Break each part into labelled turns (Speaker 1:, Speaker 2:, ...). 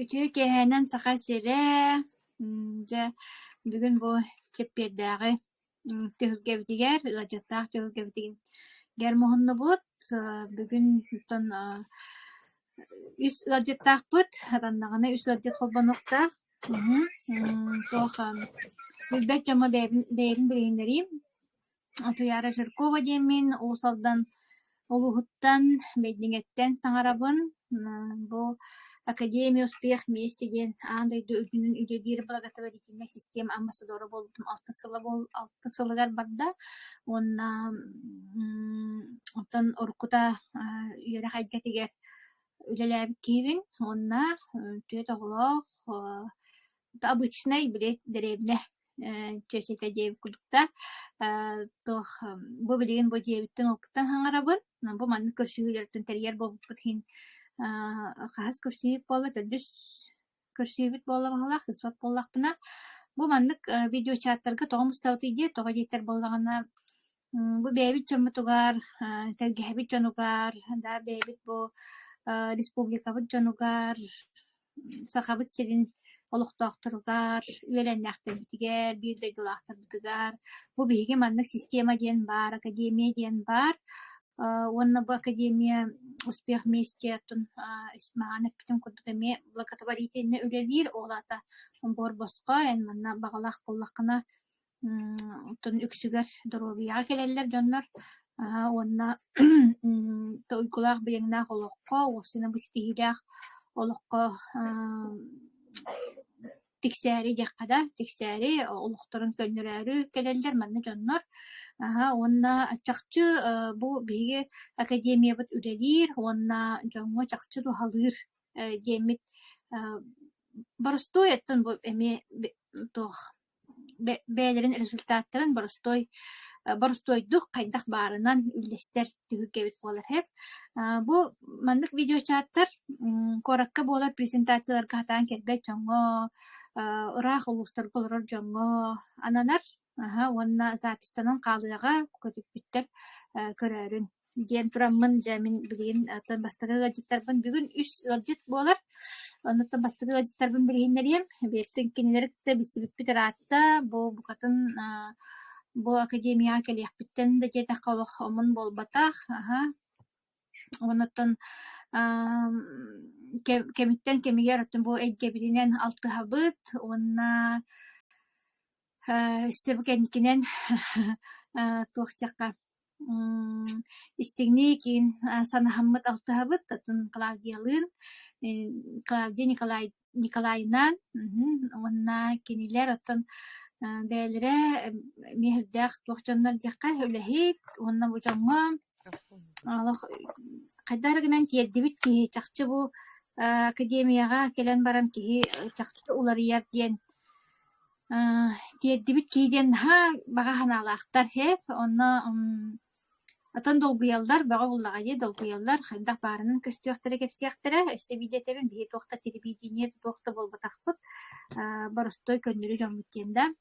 Speaker 1: Ütü kehenen saha sere ja бүгүн бу чеппердагы төгүлгебитигер ылажаттаах төгүлгебитигин гермохунну бут бүгүн тон үс ылажаттаахпыт атаннаганы үс ылажат холбонуктаах тох билбек жама бээрин билигиннерим Туяра Жиркова демин усалдан улуһуттан бэйдиҥэттэн саҥарабын бу Академия успех вместе диэн аандайды үдүнүн үлэлиир благотворительная система амбассадору болдум 6 сылыгар барда онна отон оркута үөрэ хайдатигер үлэлээбит киибин онна түөт оголох обычный билет деревне чөсөтө диэбит кудукта тох бу билигин бу диэбиттен опуттан хаҥарабын бу манны көрсүүлөртүн терьер болбут хин хас көрсүүп болла төрдүс көрсүүбүт болла баһалаах ысбат боллахпына бу маннык видеочаттарга тоҕомустабыт ийдиэ тоҕо диэттер боллагана бу бэйбит дьоммутугар тергиһэбит дьонугар да бэйбит бу республикабыт дьонугар сахабыт сирин олохтоохторугар үөлэннээхтэрбитигэр биирдэ дулаахтарбытыгар бу биһиги маннык система диэн бар академия диэн бар уонна бу академия успех вместе тун исмаанаппитин курдугами благотворительный үлэлиир оолаата борбоско эн манна багалаах боллаххына тун үксүгэр доробияга келеллер дьоннор уонна уйгулаах биэҥнаах олоххо уоссуна быстиһилээх олоххо тиксээри дьаххада тиксээри олохторун көннөрөөрү келеллер манна дьоннор уонна чахчы бу биһиги академиябыт үлэлиир уонна дьоҥҥо чахчы туһалыыр диэммит боростой аттан бу эми тох бээлерин результаттарын боростойдух хайдах баарынан үллестер түһүгgebit буолар хэп бу маннык видеочаттар коракка буолар презентацияларга хатаан келбек дьоҥҥо ыраах улустар болорор дьоҥҥо ананар уонна запистанан хаалыага көтүппүттэр көрөөрүн диэн тураммын жамин билигин тон бастыгы ылажыттарбын бүгүн үс ылажыт буолар онуттан бастыгы ылажыттарбын билигиннерим биэттин кинилерикте бисибиппит ыраатта бу букатын бу академияга келиэхпиттэн да диэтэх олох омун болбатах онуттан кемиттен кемигер оттон бу эйгебитинен алтыһабыт уонна истебикенникинен туохчакка истигни киин санаһаммыт алтыһабыт оттон Клавдиялыын Клавдия Николаевнан уонна кинилер оттон бээлэрэ миһэрдээх туохчоннор диэхха үлэһит уонна бу дьоҥҥо олох хайдаарыгынан киэрдибит киһи чахчы бу академияга келен баран киһи чахчы уларыйар диэн киэрдибит киһиден баҕа ханаалаахтар хэп онно Отон долгуяллар баҕа буллаҕайы долгуяллар хайдах баарынан көстүөхтэрэ кэпсиэхтэрэ өссө бидэтэбин биһи туохта телевидение туохта болбатахпыт боростой көннүрү дьоҥмут диэн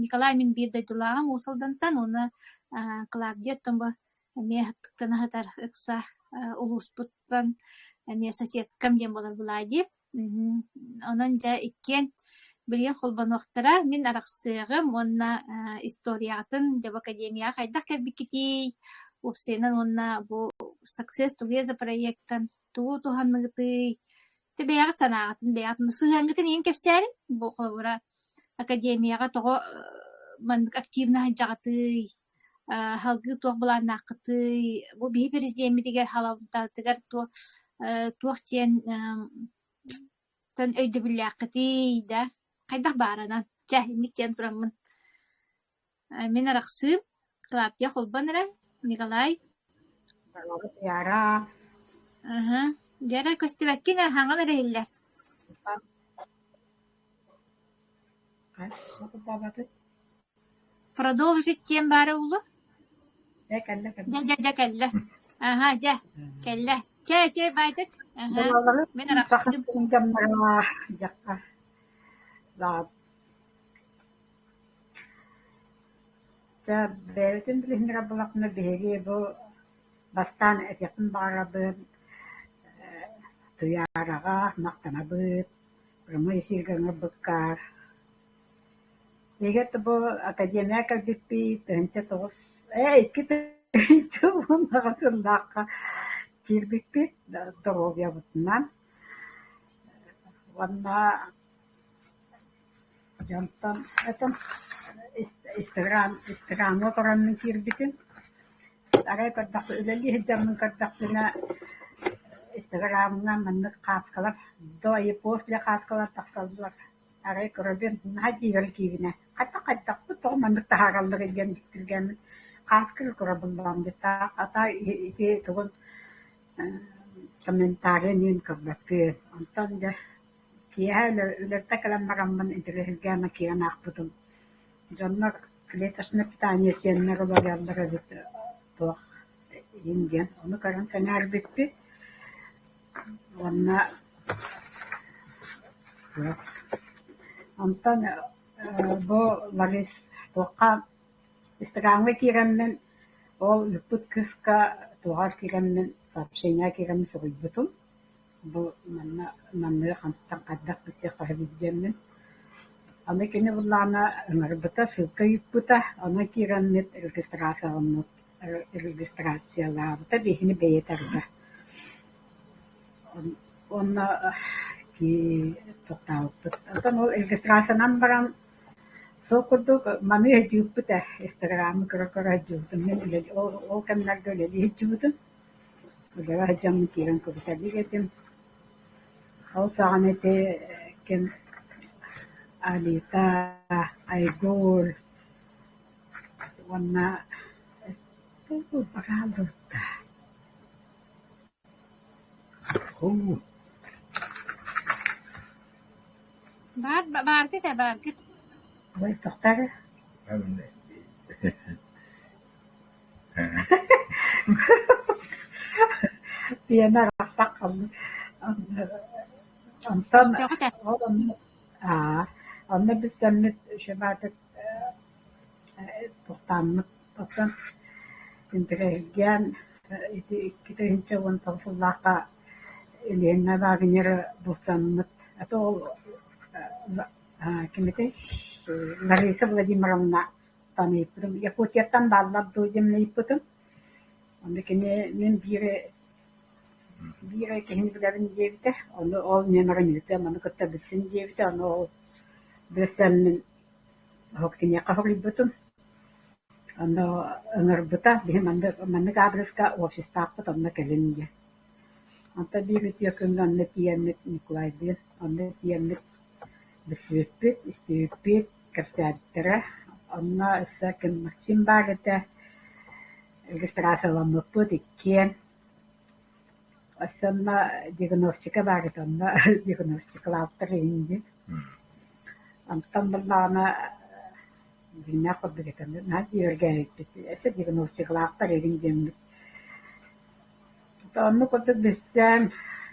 Speaker 1: Николай мин биирдэ дулааҕам уусалдантан уна Клавдия томбо эмиэ хаттыктана хатар ыкса улууспуттан эмиэ соседкам диэн болар булаа дип онон дьа иккиэн билигин холбонуохтара мин арахсыагым уонна историятын жаба академияга хайдах кэлбиккитий упсенан уонна бу Success Together проекттан туу туханныгытый бэйэҕит санааҕатын бэйэҕит сыыһангытын иин кэпсээрин бу холбура академияга того мандык активна хаджаҕатый халгы туох булааннааххытый бу биһи президиэммитигэр халабытыгар туох тиэн тон өйдөбүллээххытый да хайдах бааранан чааһинник диэн тураммын мен арахсыым Клавдия холбон эрэ Николай
Speaker 2: Яра.
Speaker 1: Яра көстүбэккин хаҥан эрэһиллэр продолжить диэн баара улу
Speaker 2: Кэллэ.
Speaker 1: кэллэ кэллэ чэй байтык мен арахсыым
Speaker 2: Бэлтэн билэхиннэра булакна биһиги бу бастан этиэхтэн баарабын Tuyaraga maktanabut ramai sirganga bekar Lihat bo akademia kalbipi tenca tos kita itu nakasulaka kirbipi torobya butnan warna jantan etam Instagram orang kirbitin aray kadak ilali jam kadak na Instagram nga man khas kalar do ay post le khas kalar taksal dur aray korobin naji gal kivina kata to man taharal legen diktirgan khas kal korobin lam dita ata ite tugon komentare nin kabake antan ja kiya le takalam maramman interhgan kiya nakputun janna kletas na pitanya siyan na kabagal na kabit to Indian onu karan kanar bitti warna antan bo laris toqa Instagram kiran men o luput kiska toar kiran men tapsenya kiran sorbutun bo manna khantan qaddak bisi qahbijjan men ana kene bullana ngarbata sukayputa ana kiran net registrasi la tapi ini beyetarda ona ki total atau no registrasi nambaran so kudu mami juputa Instagram kara juputa men le o kan nagdo le juputa udah jam kiran ko tadi ketin how saanete ken alita ay gol wana itu parado
Speaker 1: بعد كده بعد كده
Speaker 2: wait dokter dia narasak antan أنا بسمت شبعت تقطعمت أصلا كنت رجال كده هنشا وانتصل لقى اللي هنا بعدين بسمت أتو كنت لريسة بلدي مرمنا تاني بدم يفوت يتم بالله دو جملة بدم أنا كني من بيرة كهين بدرن جيبته أنا أول نمرة نيته أنا كنت بسن جيبته أنا بسن هو كني قهوة بدم أنا نربطه به من قابلس كا وفيستاق بدم كلنيه أنت بيرة يكون أنا تيانت نكلاي بير أنا تيانت بسويبت استويبت كبسات ترى أنا ساكن مكسيم بعده registrasi lama pun ikan asal diagnostik baru tu na diagnostik lapar ini antam belana jinak begitu na diorganik itu asal diagnostik lapar ini jem tu anu kau tu bisa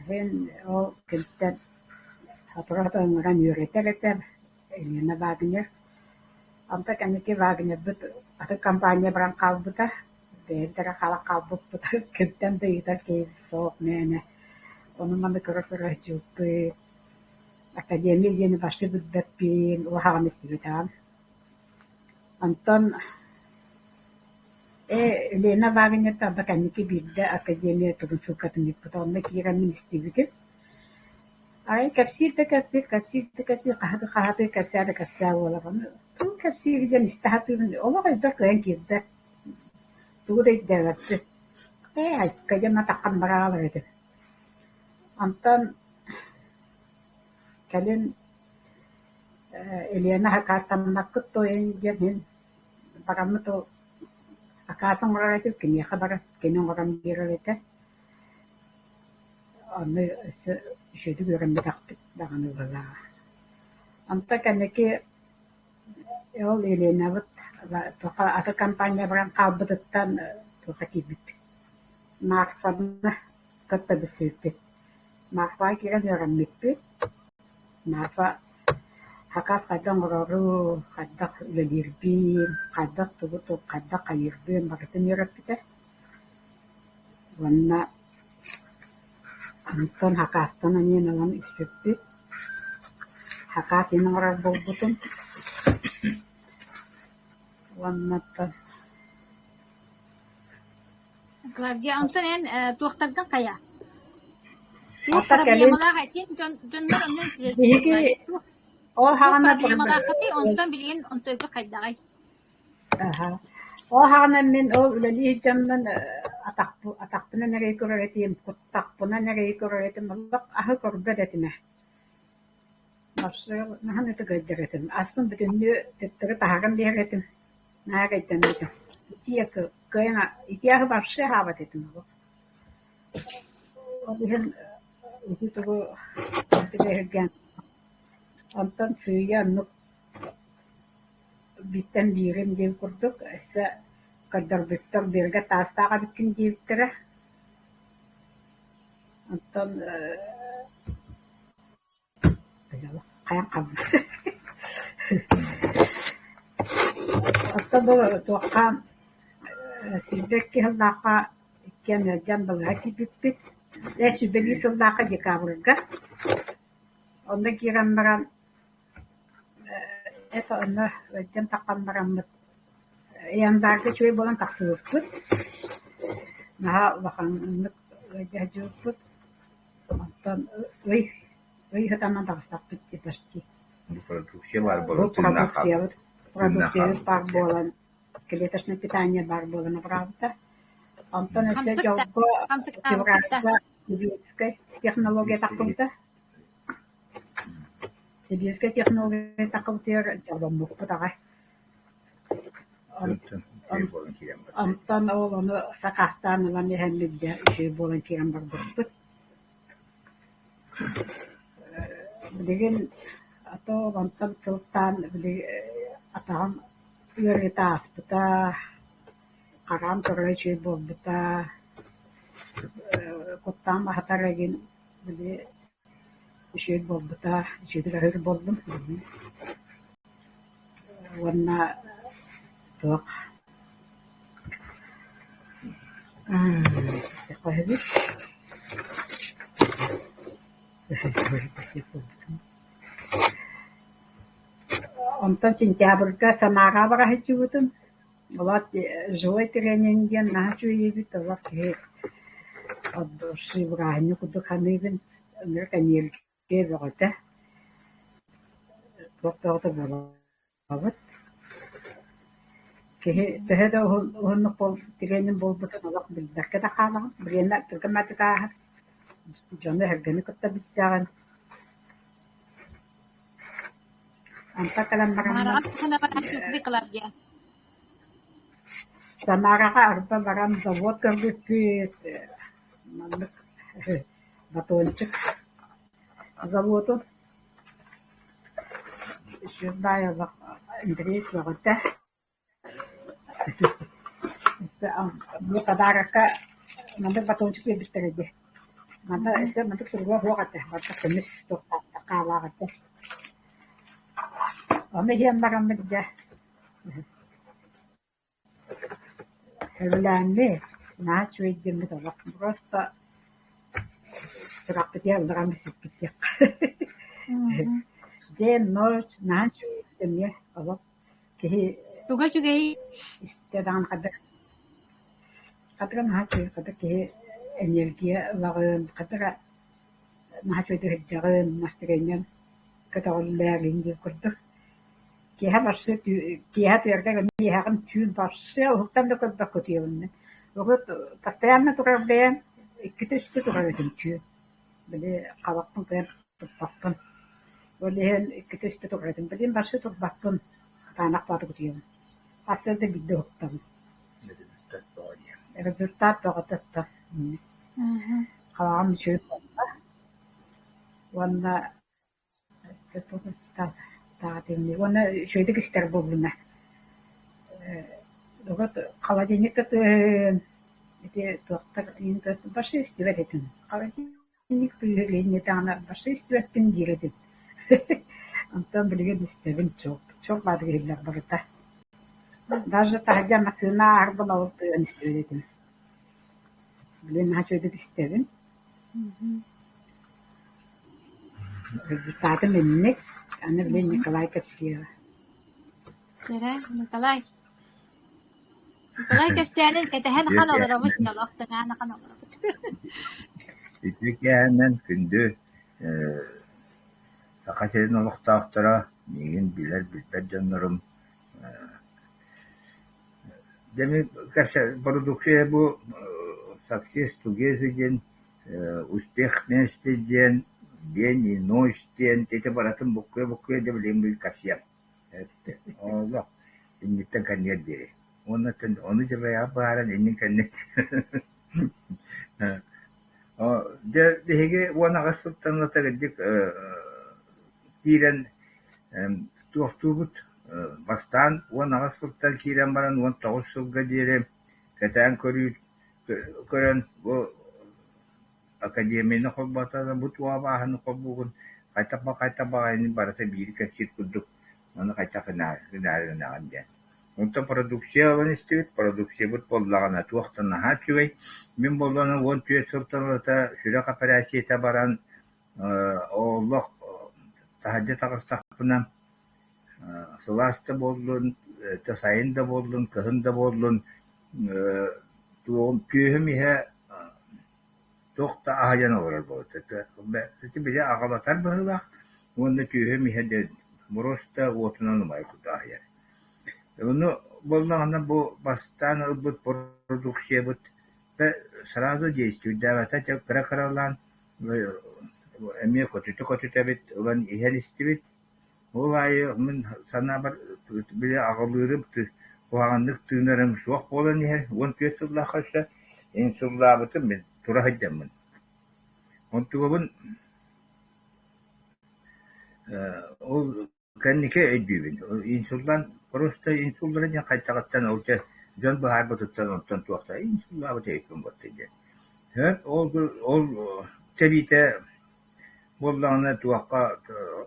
Speaker 2: hen oh kita hatta orang yurete ini na bagnya antam kan ini bagnya betul atau kampanye berangkal betul Bentara kala kabut putar kentan beita ke sok nene onu mame korofera jupe akademi jeni bashi budapin waha mistivitan anton lena bagnya tabakan ki bidda akademi to sukat ni putar me kira mistivitan ay kapsir qahatu kapsir wala kan tu kapsir jeni istahatu Allah qadar kan kidda Turay darat kaya matakan marala gitu. Antan kalian Eliana hakastan nakut to yang jamin param to akasang marala itu kini kabar kini orang kira itu ane sesuatu yang berdapat dengan wala. Antan kan ke Eliana bet toka atau kampanye berangkal betetan toka kibit marfana kata besipit marfa kira orang mipit marfa hakat kadang roru kadak ledirbin kadak tuh kadak kayirbin makanya nyerap kita warna Антон хакастан анин алан испеппи. Хакасин орар болбутун. Ваннаттан.
Speaker 1: Клавдия онтон эн туохтардан кая.
Speaker 2: Ата кэлин
Speaker 1: Проблемалар хатин жоннор оннан
Speaker 2: биги ол хагана
Speaker 1: проблемалар хати онтон билген онтойго кайдагай.
Speaker 2: Аха. Ол хагана мен ол үлели жамнан атакпына нерей көрөретим, куттакпына нерей көрөретим, аллак ахы көрбөретиме. Машыл наханы төгөддөретим. Аспын бүтүннү төттөрү тагын беретим. Наагайттан этим. Итиек кыйна итиях башсы хабат этим. Ол ихен ититого тегерген. Антан сүйя нук биттен бирим деп курдук. Эссе каддар биттер берге тастага биткин диптире. Антан каян кабы. Ата бұл туаққа сүрбекке жылдақа кен жамбылға кипиппит. Сүрбеги жылдақа декабрга. Онда кирен баран это онда өттен таққан бараммыт. Янбарды чөй болан тақсылыппыт. Наға вақанлық өйде жүппыт. Антан өй хатаман тағыстақпыт депашти.
Speaker 3: Продукция бар
Speaker 2: Бұл
Speaker 3: болот.
Speaker 2: продукция бар болан. Клеточное питание бар болан, правда. Антон это жолго февральда сибирская технология тақылды. Сибирская технология тақылды жолом мұқпыдағай. Антон ол оны сақақтан ұлан ехенлігде үші болан керен бар бұқпыд. Білеген ато вантан сылтан атағын үйерге аспыта, қарам тұрайчы болбыта, коттан махатарагин біле үшет болбыта, үшетір әйір болдым. Онна тоқ. Қойбі. Онтан сентябрьга Самара бара хичибутун. Олат жой тренинген нахачу ебит олат ке аддошы браһынны куду ханыбын американерге богота. Тоқтоғды болабыт. Ке төһөдө онны пол тренинг болбутун олак билдерке да калагын. Биренна түркмәтика Jonda hergeni kutta bissagan. Anta kalam maram. Samara ka arba maram zawot karbit mandak batonchik zawotun. Shubaya bak Andres bagota. Bu kadaraka mandak batonchik bisterede. Manda ese mantuk surga huaqate manda kemis toqta taqalaqate ame hiam baramidja helane naachwe jemme toq просто suraqtiya baramisipitia de nors naachwe semye awak kehi
Speaker 1: Tugasugay
Speaker 2: istedan qadar naachwe qadar kehi энергия вагын катара нахачөдө жагын мастеренен каталларын деп көрдүк. Кеха башсы кеха тердеге мехагын түйүн башсы уктан да көрдүк көтөйүнүн. Огот постоянно турабден иккитешти турабден түйүн. Биле кабактын кайын туппакпын. Олен иккитешти турабден билен башсы турбакпын. Танак баты көтөйүн. Ассылды бидде уктан. Результат багатта. Қалағам шөйіп болда. Онда оны шөйдік істер болдыма. Оғыт қаладенекті тоқтар башы істівет етін. Қаладенек түйірлене тағына башы істіветтін дередім. Антон білген істевін çok бады келер барыта. Даже тағыда масына арбын ауылды істевет етін. Білен нахачөйдік істевін. результаты минник, она блин Николай Капсиева.
Speaker 1: Сера, Николай. Николай Кепсиянин кэтэхэн хан олоробут, ялахтана хан олоробут.
Speaker 3: Итекәһеннән көндө сакасерин олохтаахтара мигин билер билбер жаннарым. Demek продукция bu success together ден, успех вместе ден, день и ночь ден, это баратын букве деп лембил касьяп. Это, Allah, иннеттен каньер дере. Onu da bayağı bağıran ennin kanne. Dehege wana gasıptan da tagedik kiren tuhtubut bastan wana gasıptan kiren baran wan tawsul gadire katan koran bu akademinin khobata da butwa bahan khobukun kayta ini barata bir kaçit kuduk onu kayta kena ande. Онта продукция институт, продукция бут боллагана туактана хачуй. Мен болланы вон түйе сылтылыта сүрәк операция баран Аллах тахадды тагыстакпына сыласты болдун, тасайында болдун, кыһында болдун. Туом түйемиһе тохта ахажана олар болду. Тэти бизе агалатар быһылак, онда түйемиһе де муроста отунан май кутахя. Ну, болнағанда бұл бастан ұлбыт продукция бұд сразу действует. Да, вата тек кара-каралан әме көтүті бет, олан ихер істебет. Ол айы, мен сана бар біле ағылырым, қуағандық түйінерім суақ болан ихер. Он түйет сұлла қаша, ең сұлла бұтым мен тұра хайдамын. Он тұғыбын ол кәннеке өйдейбін. Инсулдан просто инсулдары ден қайтағаттан олча жон бұхар бұтыттан онтан туақта инсулла бұты екін бұтты ден. Ол тәбейті болдағына туаққа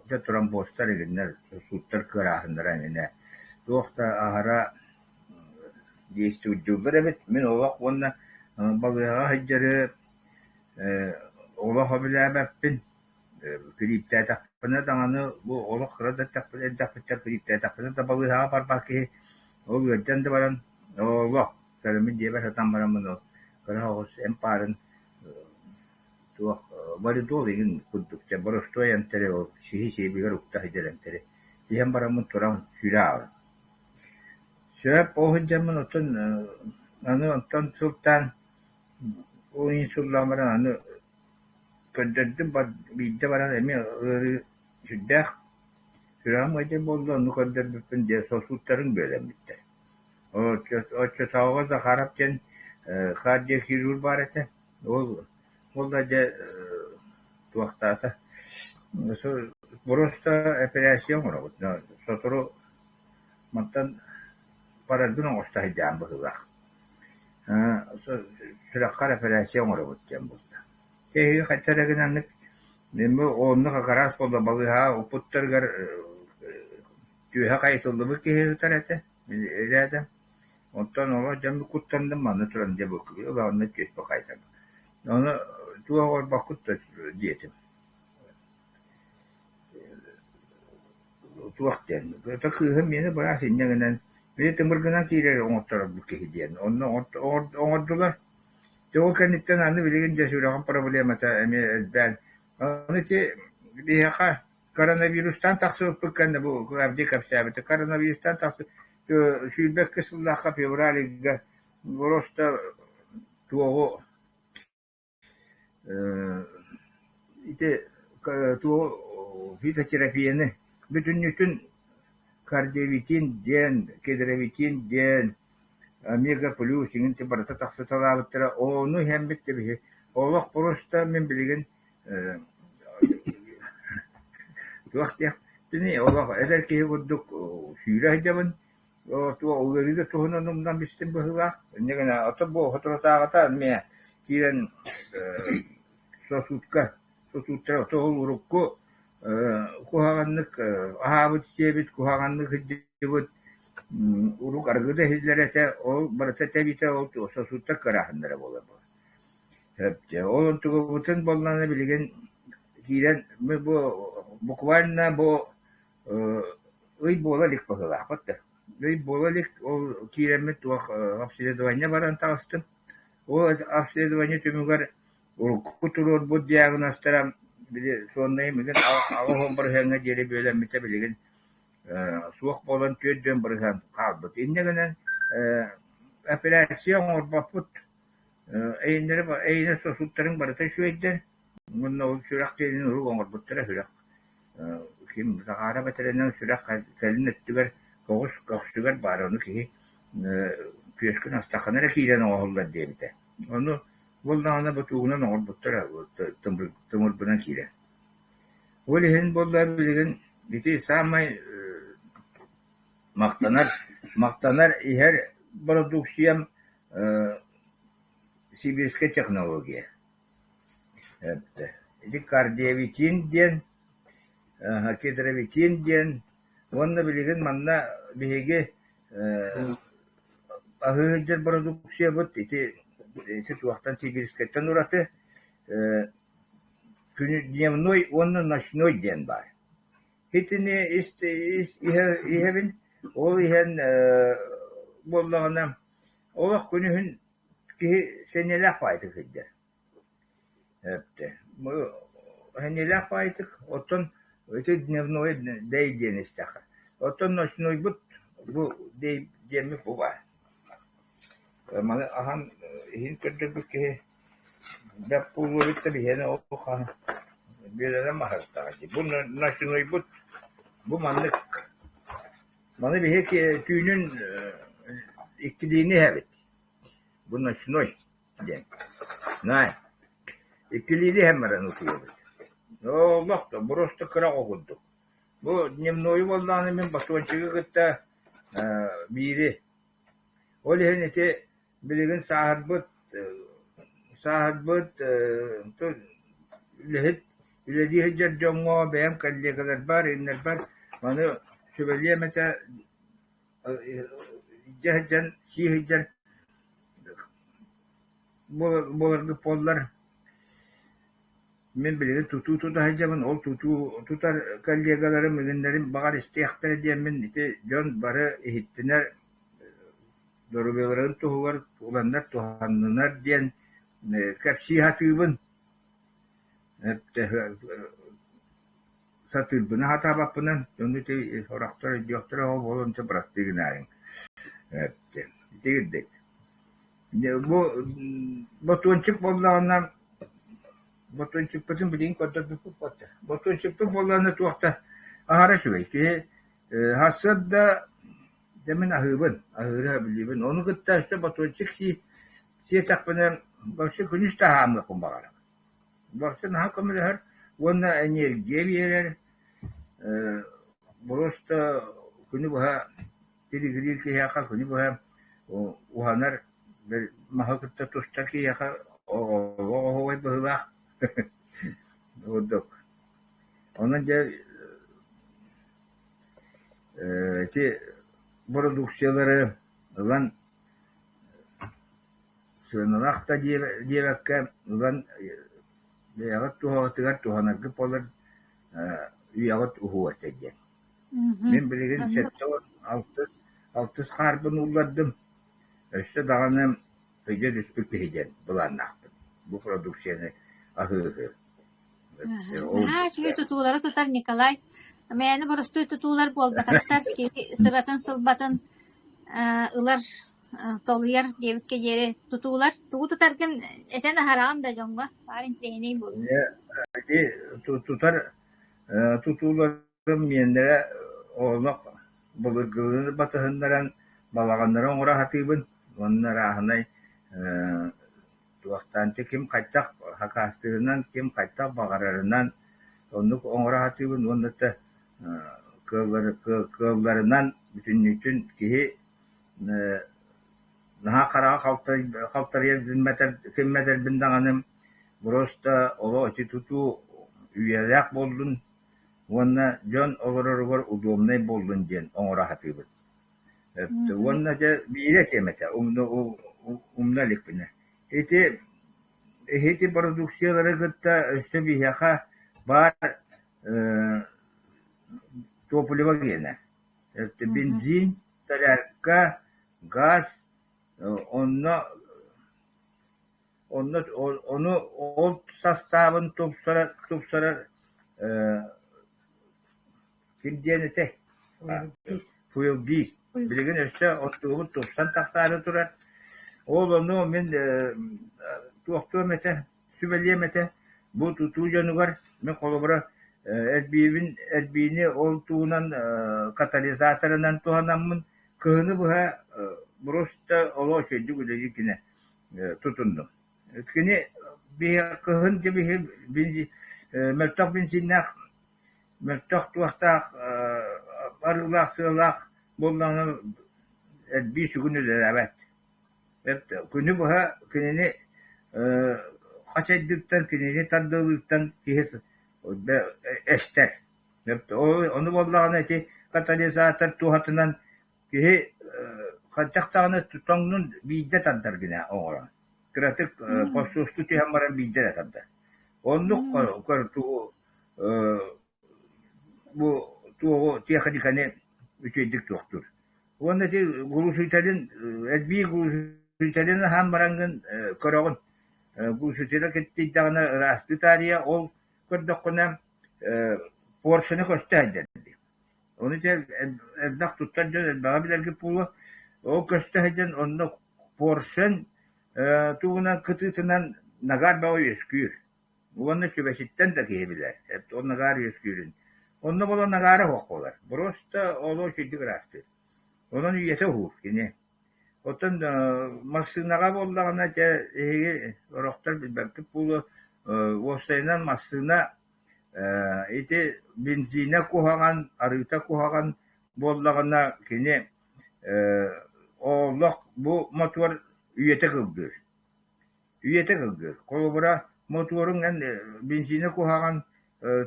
Speaker 3: тұран бостар егенлер суттар кырағындар әміне. Туақта ағара дейсті үдділдір әбет. Мен олақ онына балыға хайджары олақ обілі әбәппін. Криптә тақпына даңаны бұл олық қырада тақпына криптә тақпына да балыға бар бақи ол өттен де баран олық кәрімін дебе сатан барамын ол кәрі оғыз әмпарын туақ бары дол еген күддікте бұрыштой әмтері ол шехи-шебігер ұқта хайдер әмтері дейін барамын тұрам сүрі алы сөп оғын жамын отын аны онтан сұлтан ол инсуллан баран аны көндөрдүм бар бийде баран эми сүддах сүрам айда болду ону көндөрбүппүн де сосуттарын бөлөм битте. Очо тауга да карап жен кардио хирург бар эте. Ол да же туактата. Просто операция болот. Сотору маттан парадын остай жам болот. Сүраккар операция болот жам болот. Кеһи хаттарагынаннык неме онны карас болду балыга упуттаргар түйе кайтылды кеһи тарата эләдә онтан ола жамы куттандым маны туран деп өкү оларны кеш бакайта аны туагар бакутта диетим туактен та кыһы мени бара синнегенен мен темиргенен кирер оңоттар бу кеһи диен онны оңоддулар Yo kanitten anı bilgin cesurağın problemata ben onu ki bir haka koronavirüsten taksırıp bıkkanda bu abdi kapsabete koronavirüsten taksır şu bek kısımda fevraliga rosta tuo ite tuo fitoterapiyeni bütün kardiyovitin den kedrevitin den Омега плюс ingin тибарта таксы талабыттыра onu hem bitti bir Олох просто мен билген туактя тини олох эдер ки будук сүйрэ жабын то олериде тохононумдан бистен быхыла негена ата бо хотротагата ме кирен сосуттра тоолурукку кухаганнык ахабыт себит кухаганнык жибыт Uruk argıda hizlerese o barata tebite o sosutta karahınlara bola bu. Hepçe. Onun tuğu bütün bollarını bilgen giren bu буквально ый болалик бахыла хотта. Ый болалик ол киремет обследование баран тагыстым. Ол обследование төмөгөр кутурор бу диагностарам биде соннай меген алгон бір хәңгә жере бөләмите билеген суық болан төддөн биргән калбыт. Иннегенен операция орбапут эйне сосуттарын барыта шуйден. Мунна ул сүрәк тенин ургон орбуттара сүрәк. Ким загара бетеренен сүрәк кәлин иттигәр когыш когыштыгар бар аны ки көскөн астаханара кийлән оғылдар дебите. Onu bollarına batuğuna orbuttara tımır buna kire. Olihin bollar bilgin biti samay maktanar her prodüksiyam sibirske teknolojiye. Evet. İdi kardiyavitin diyen hakedrevitin diyen onu bilgin manna bihege ahıcır prodüksiya bot iti ситуациян сибирскеттен ураты күнү дневной, онны ночной ден бар. Хитине ихебин, ол ихен боллағына, олақ күнүхін ки сенелақ байтық хиддер. Сенелақ байтық, оттон өте дневной дей ден істақы. Оттон ночной бұт, бұл дей демі бұл бар. Mana ahan hin kördük ki ben pulu tabii yani o kan bir de mahasta ki bu nasyonel bu manlık bir hek tüyünün ikiliğini evet bu nasyonel yani ne ikiliği hemen anlatıyor. Allah da burası kıra okudu. Bu dnevnoyu vallahi ben bastonçığı gitti biri öyle nete bilgin sahibbet to lehit ilediği hicret jongo beyam kalli kadar bar inler bar bana şöbeliye meta cehden şihicen bu pollar men bilgin tutu da hicamın ol tutar kalli kadarım bilinlerin bağır istiyaktar diye men ite jon barı ihittiner Dorubelerin tuğlar, tuğlanlar, tuğanlılar diyen kapsi hatırbın. Satılbını hata bakpının, onu te soraktör, diyoktör, o volunca bıraktı günahın. Değil. Bu tuğunçık bollağından, bu tuğunçık bütün bilin kodda bir kupatı. Bu tuğunçık bollağına tuğakta ahara şüvey ki, hasad da demin ahıra bilibin. Onu gıtta işte batuğunçık siye takpına bakşı günüş daha hamle kumbağarak. Bakşı naha kamile her ona enerjiye verir. Burası günü buha dili ki yaka günü buha uhanar bir mahakıtta tustaki yaka o vay buha odok. Onunca ki prodüksiyaları lan sınırlakta diyebekke lan yagat tuhanakı polar yagat uhuvat edecek. Ben bilgin sektör altız harbın ulladım. İşte dağınım öce düşpük edeceğim bulanlaktım. Bu prodüksiyonu ahı.
Speaker 1: Çünkü tutuları tutar Nikolay. Meni burası tutular bol bataktar ki sıratın sılbatın ılar toluyar devik yere tutular. Tutarken eten haram da jonga. Parin treni bol.
Speaker 3: Tutularım yenlere olmak bulurgulunu batahındaran balağanların ora hatibin. Onlara hanay tuaktan kim kaçak hakastığından kim kaçak bağırlarından onluk ora hatibin onlukta kıllarından bütün ki daha kara kaltariye kimmeter bindanım burası ola tutu üyelik boldun ona John overor udumnay boldun diyen ora hatibin. Ona da bir kemete umnalik bine. Heti prodüksiyaları gıtta işte bir yaka bar топливо гена. Это бензин, солярка, газ, onu o составын тупсара kim diyenete fuel bis bilgin össe otuğu tupsan taktары turar. Onu men tuğtu mete sübeliyemete bu tutuğu canı var. Men kolubra elbini oltuğundan katalizatöründen tuhanamın kığını buha Buruşta olo şeydi gülecek yine tutundum. Kini bir kığın gibi mertak benzinler mertak tuğta arılak sığlak bullanı bir şu günü de evet. Günü buha kinini kaç edildikten kinini tadıldıktan kihis eşter. Onu bollağına ki katalizatör tuğatından ki kaçaktağını tutanın bidde tantar gine oğlan. Kratik postustu tihamaran bidde de tantar. Onluk kartu bu tuğu tiyakadikane üçeydik doktor. Onda ti gurusuytalın edbi gurusuytalın hambarangın karağın gurusuytala ketti dağına rastı tarihe ol kırdakına porsiyonu köstü onu için eldak tutanca bağabilerki pulu o köstüheden onu porsiyon tuğuna kıtıtınan nagar bağı yüskür. Onu şübesitten de giyebilir. Hep o nagar yüskürün. Onu bula nagara hokolar. Burası olu şeydik rastı. Onun üyesi huf yine. Otun masınaga bollağına oroktar belki pulu osayınan masına iti benzine kuhagan, arıta kuhagan bollağına kine oğlak bu motor üyete kıldır. Üyete kıldır. Kolubura motorun en benzine kuhagan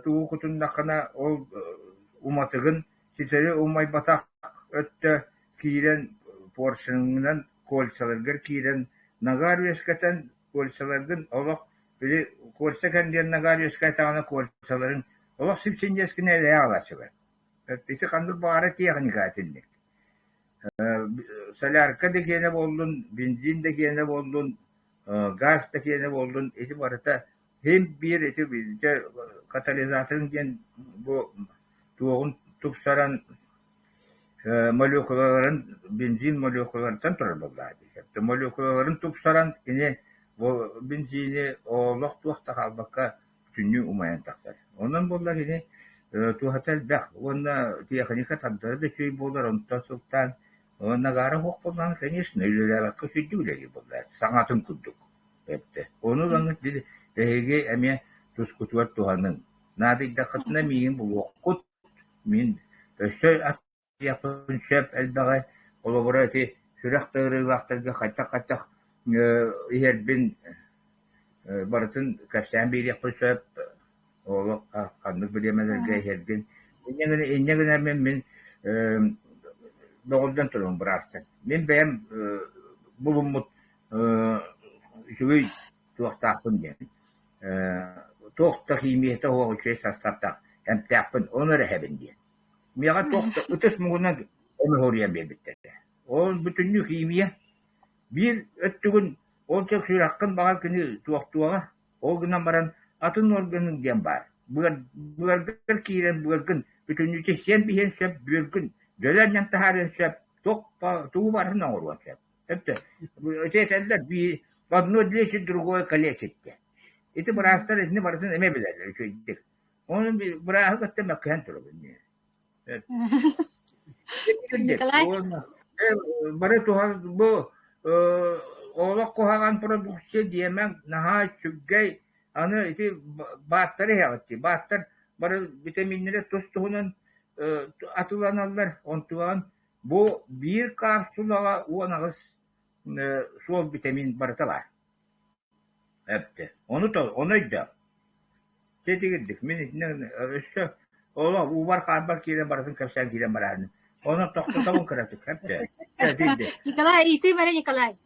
Speaker 3: tuğu kutundakına ol umatıgın siteri umay batak ötte kiren porsiyonundan kolsalargır kiren nagar vesketen kolsalargın olak böyle korsa kendiyen nagar vesketana kolsaların olak sipsin yeskine ele alaşılar. Öttesi kandır bağıra tiyakını katindik. Salarka da kene boldun, benzin de kene boldun, gaz da kene boldun. Eti barata hem bir eti bizce katalizatörün gen bu tuğun tupsaran moleküllerin benzin moleküllerden turarlar. Moleküllerin tupsaran yine bu benzini oğlak tuğta kalbaka tünü umayan taklar. Onun bunlar yine tuğatel bak. Ona tiyakanika tanıdığı da şey bolar ondan sultan. Nagara hukukdan конечно, öyle köşedüyle bunlar. Sanatın kurduk. Hepte. Onu da bir dehege eme tuskutlar tuhanın. Nadik dakatına miyim bu hukuk min şöyle at yapın şep elbağay kolaborati sürekli vaktlarda kaçak her bin baratın kaçan bir yapı şep o kandık bilemeler her bin. İnne ben doğrudan turun burastan. Ben benim bulunmut şuy tuğtapın yani. Tuğta kimiyete o şey sastapta. Hem tapın onu rehbin diye. Miya tuğta ötüs muguna onu horiyan bir bitti. O bütünlü kimiye bir öttügün olacak şu hakkın bağır kini tuğtuğa o günden baran atın organın diyen var. Bugün kiren bugün bütünlü sen bir hensep bugün Gölen yang taharin şep, tuğu varsın ağırvan şep. Hepte, öteyeteller bir, badno dileşi durgoya kaleye etti. İti bırastar etini varsın eme bilerler, şeydik. Onun bir bırahı katta mekkeyen turu bindi. Evet.
Speaker 1: Nikolay?
Speaker 3: Bari tuhan bu, oğlak kuhagan prodüksiye diyemem, naha çüggey, anı iti bahtları heyetti. Bahtar, bari vitaminleri tustuğunun, atılanlar ontuğan bu bir kapsulağa uğanağız sol vitamin barıta var. Hepte. Onu da. Dedi gittik. İşte ola bu var kalbar kiren barıtın kapsan kiren barıtın. Onu toktatavun kıratık. Hepte. Dedi.
Speaker 1: Nikolay, itu mana Nikolay?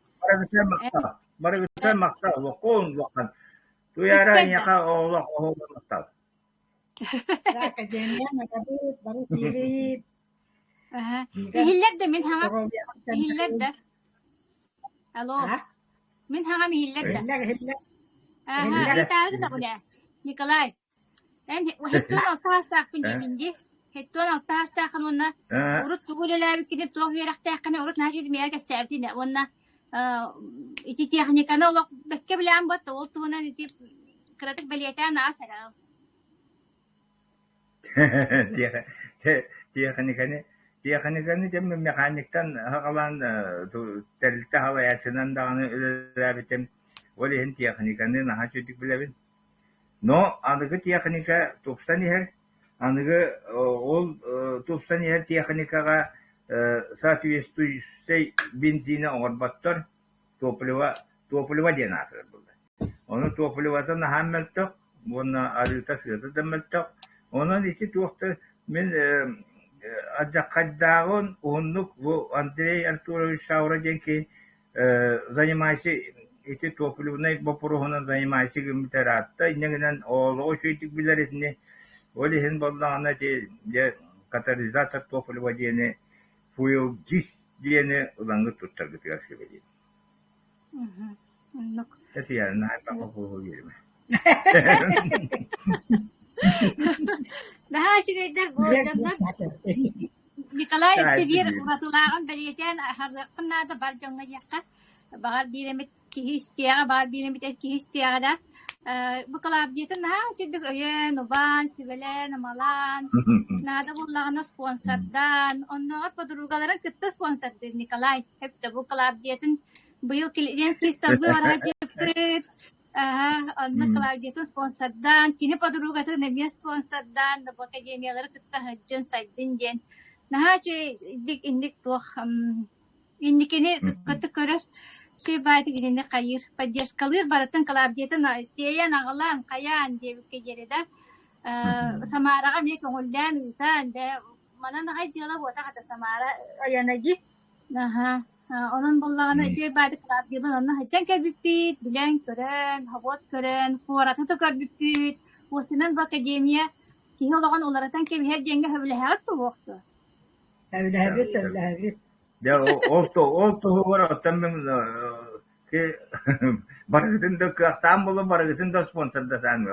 Speaker 3: Bara güzel makta. Vakon vakan. Tuyaran yaka oğlak makta.
Speaker 2: لا أكاديميا نقدر برو تيري بيجا
Speaker 1: مهلك ده من هوا
Speaker 2: تروبيا
Speaker 1: مهلك ده الو
Speaker 2: ها
Speaker 1: من هوا مهلك ده
Speaker 2: هلا هلا
Speaker 1: اي
Speaker 2: هلا
Speaker 1: تعرف ده ولا نيكولاي ان وهتون التاستاك بنجي هتون التاستاك ونا ورد تقول لا يمكن تروح في رختاك انا ورد ناجي مياك الساعتين ونا iti tiyak ni kana wak bekke bile am bat tol tuna iti kratik belieta na asara
Speaker 3: тиэхэнэ тэм механиктан хакалан тэлтэ хала ясынан даганы үлэлэбитем олиһин тиэхэниканы наха чүтик билебин но аныгы тиэхэника тупсан иһэр аныгы ол тупсан иһэр тиэхэникага соответствующий бензина оңорбаттар топлива диэн атырар булда onu topluvatın hammeltok, bunu arıta sığdı demmeltok. Onun için tuğta min acakaddağın onluk bu Andrei Arturovich Şavracenki занимайся эти топливной попругунан занимайся гимтератта инегенен оолоо шүйдик билеритини олихин боллагана же катализатор топлива диэни fuel gis диэни улангы туттаргы тыгарсыбели. Это я на папа поговорим.
Speaker 1: ده شيء ده Nikolay Sibir ratulagan balitian harqna da barjong yakka bagar bilemit kihistiya bagar bilemit kihistiya da bu kalab diyetin ha çocuk öye noban sibelen malan nada bullağına sponsordan onlara padrugalara kıtta sponsordur Nikolay hep de bu kalab diyetin bu yıl Kilinski stabil var hacıptır anna kalab diyetin sponsordan kini padrugatı nemiye sponsordan da bu akademiyaları kıtta hacın saydın diyen Nah, cuy, indik tuh, indik ini ketukerer, cuy baik ini kayir, pajas kalir baratan kalab dia tu na, dia nagalan kayan dia kejerida, samara kami kemudian kita, dia mana nak aja buat kata samara, ayah lagi, nah, orang bola na cuy baik kalab dia tu na, hajang kerbipit, bilang keren, hawat keren, fuarat tu kerbipit, wasinan bakademia, kihol akan ularatan kebihar jengah hablehat tu waktu.
Speaker 3: Ya olto huvara tammen ke baragıtın da İstanbul'un baragıtın da sponsor da sen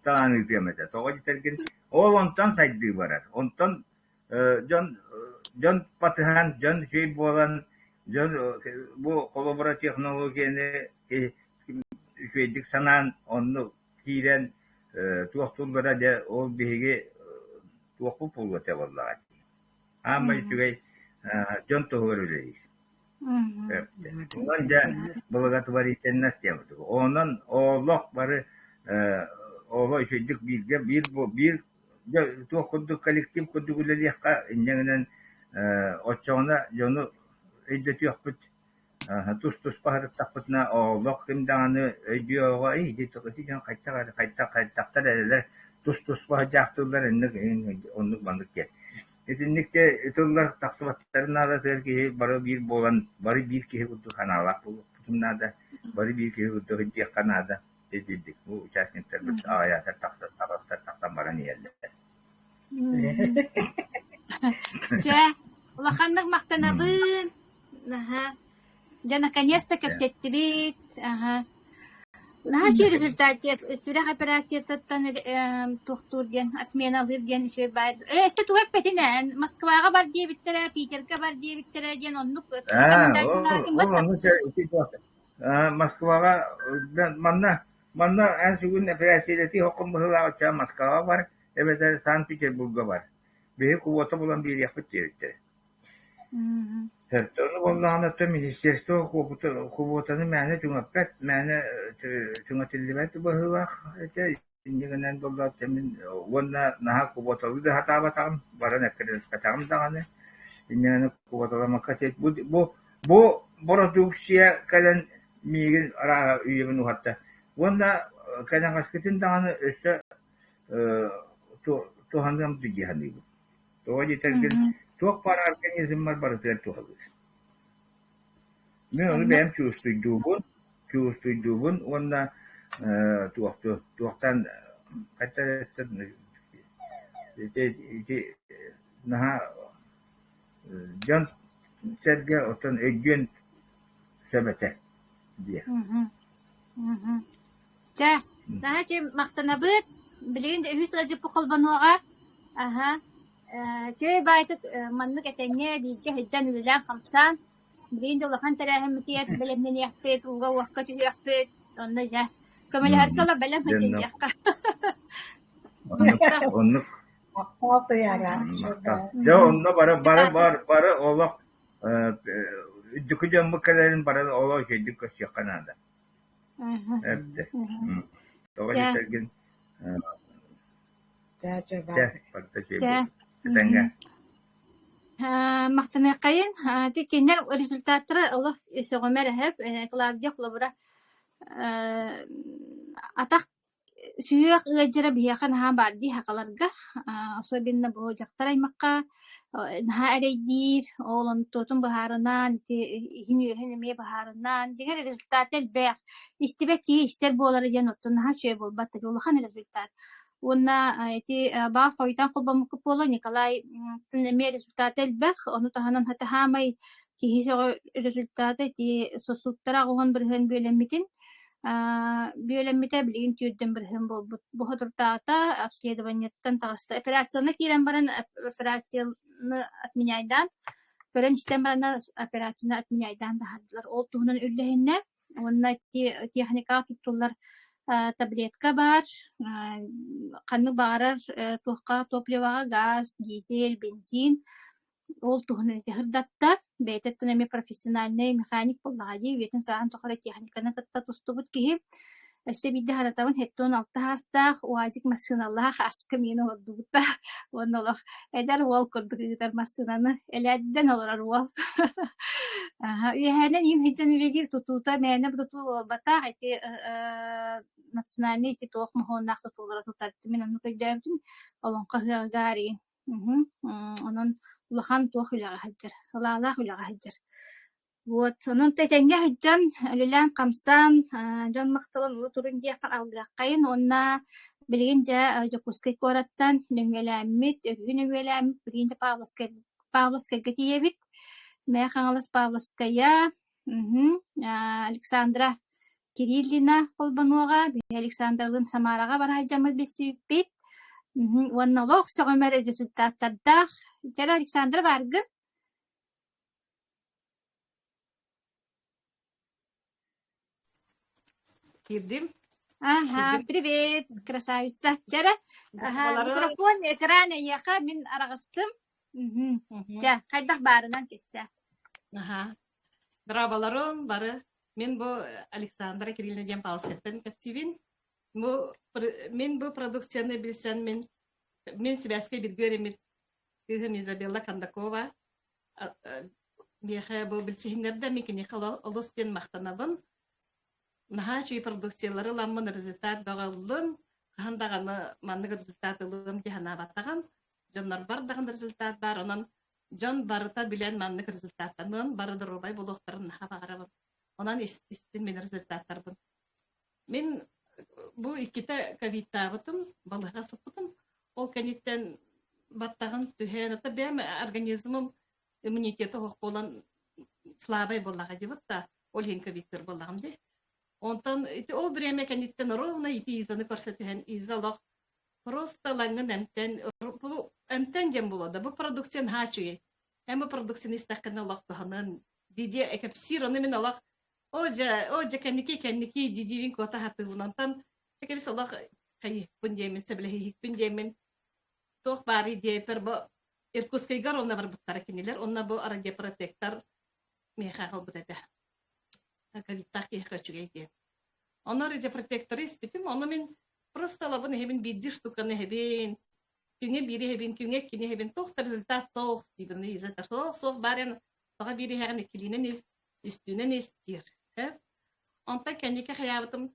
Speaker 3: tağanı diyemedi. Toğacı terkin ol ondan saydığı var. Ondan John Patihan, John şey bolan John bu kolabora teknolojini şeydik sanan onu kiren tuğtullara da o bihige tuğu pulvete vallahi. Ama juga contoh veriliriz. Onca balagat var itennas ya betul. Onun oğlak var oğlak çocuk bir tuh kudu kolektif kudu güleli yakka injangan ocağına jonu edeti yakput tus paharat takputna oğlak kimdanı ediyor var idi tukati jan kayta derler tus pahajaktılar onu bandık ya. Etinlikte etollar taksıvatlarına da der ki bari bir kişi kutu kanala kutumnada bari bir kişi kutu hediye kanada edildik. Bu uçaklar bir ayata taksambaran yerler.
Speaker 1: Ulah kandak maktanabın. Ya наконец-то капсеттибит. Nah, şu результате sudah operasi tatan doktor gen atmen alır gen şey bayır. Set web petinden Moskva'ya var diye bittere, Peter'e var diye bittere gen onluk.
Speaker 3: Moskva'ya manna en suyun operasiyeti hukum bahula uçağı Moskva var. Evet, San Petersburg'a var. Bir kuvveti bulan bir yapıt diyordu. Onu vallahi da ministerstvo kubotanı mene cumapet mene cumatilimeti bahwa itu jangan dolar temin warna nah kubotalı da hata batam barang ekres kacam tangannya ini kubotalı makaset bu produksiya kalian migin ara uyumun hatta warna kalian kasketin tangannya işte Tuhan'dan tujihan itu Tuhan ditergen Tuh para organizm var barıtır tuhalı. Ben onu benim çözdüğüm onda tuhtan kaçta Naha John Serge otun ögün söbete diye.
Speaker 1: Та, daha şey maqtanabıt, bilin de üs acı pukulbanuğa. Aha. Şey baytık manlık etenge bilge hidden ülen kamsan. Bilin de ulakan terahem mitiyat belemden yakpet, uga vakka tühü yakpet. Onda ya. Kamali harkala belem hidden yakka.
Speaker 3: Onluk.
Speaker 2: Aklı yara.
Speaker 3: Ya onunla bara olak dükücan mıkkalerin bara olak şey düküş yakananda. Hepsi. Doğru sergin. Farklı şey bu. Ketenge.
Speaker 1: Maqtanaqayın, tekinler rezultatları Allah soğumer hep Claudia Flora atak suyaq ıjıra biyakan ha bardi haqalarga особенно bu jaqtaray maqqa ha araydir olan totun baharından hini me baharından diğer rezultatlar beyaq istibeki ister bolara janotun ha şey bol batta yolhan rezultat Ona iti ba hoitan khulba mukupolo Nikolay me rezultatlar beyaq onu tahanan hata hamay ki hiso rezultatı ti sosuttara gohan birhen bölemitin Бүйөлэммите билигин түйүрдэн бирһин болбут. Бу хотуртаата обследованияттан тагыста операцияны киирен баран операцияны отменяйдан, көрөн истен баран операцияны отменяйдан баһардылар. Ол туһунан үллэһинне, онна техника туттулар таблетка бар, канны барар тухка топливага газ, дизель, бензин. Ол туһунан хырдатта бейтеттен эми профессиональный механик боллагади үетин саан тохара техниканы кытта тустубут киһи эссе бидде харатабын хеттон алта хастаах уазик массыналлаах аска миин олордубута оннолох эдер уол курдугитер массынаны элэдден олорар уол үэһэнен ин хиттен үегир тутуута мээнэ тутуу олбата эти национальный эти туох мохоннаах тутуулара тутарты мен онну көйдөбүтүн олонко хыагари онон улахан туох үлэҕэ хаджар улаалаах үлэҕэ хаджар Вот, онун тетенге хаджан үлэлээн камсан дьон макталан улу турун диэхэ алгыаккайын онна билигин жа жокускай куораттан нөҥүэлээммит өрүһүн нөҥүэлээммит билигин жа Павловскайга тиебит мэхаҥалас Павловская Александра Кириллина холбануага Александрлын Самарага бараһаджамыт бисибит уонна олох сөҕөмөр результаттардаах жара Александра баргын
Speaker 4: Кирдим.
Speaker 1: Ага, привет, красавица. Жара, микрофон экраны яка мен арагыстым. Жа, кайдах барынан кессе.
Speaker 4: Драваларым бары. Мен бу Александра Кирилловна дем Павловскайдан кепсибин. Мен бу продукцияны билсен мен Сибирская биргөремит. Кызым Изабелла Кондакова. Бияха бу билсехиннерде мекени кала олостен мактанабын. Нахачи продукциялары ламмын результат бағалым, хандағаны маннык результат ылым ки хана баттаган, жоннор бар даган результат бар, онан жон барыта билен маннык результаттанын бары робай болохтарын хабарабын. Онан истин мен результаттарбын. Мен бу икките ковидтабытым, балыга сыппытым, ол каниттен баттаган түһен ата бем организмым иммунитети хок болан слабый боллага дибытта, ол хен ковидтер боллагам де. Онтан ол время каниттен ровно изаны көрсөтүһен изалок просто лаңын эмтен дем болода. Бу продукциян хачуй. Эми продукцияны истакканы локтоханын диди экепсироны мен алак ожа кенники дидивин кота хатыгунантан секебис алак кай пундемен себелехи пундемен тох бари депер бу иркутскайгар онна бар буттара кинилер. Онна бу араде протектор мехахал бутата. Кавитаки хачугейте. Оно ради протектора испитим, оно мен просто лабын хебин бидди штуканы хебин, күңе бири хебин, күңе кини хебин, тохта результат соох, тибирни изетер соох барен, тоға бири хаган экилинен үстүнен истир. Онта кеннеке хаябытым,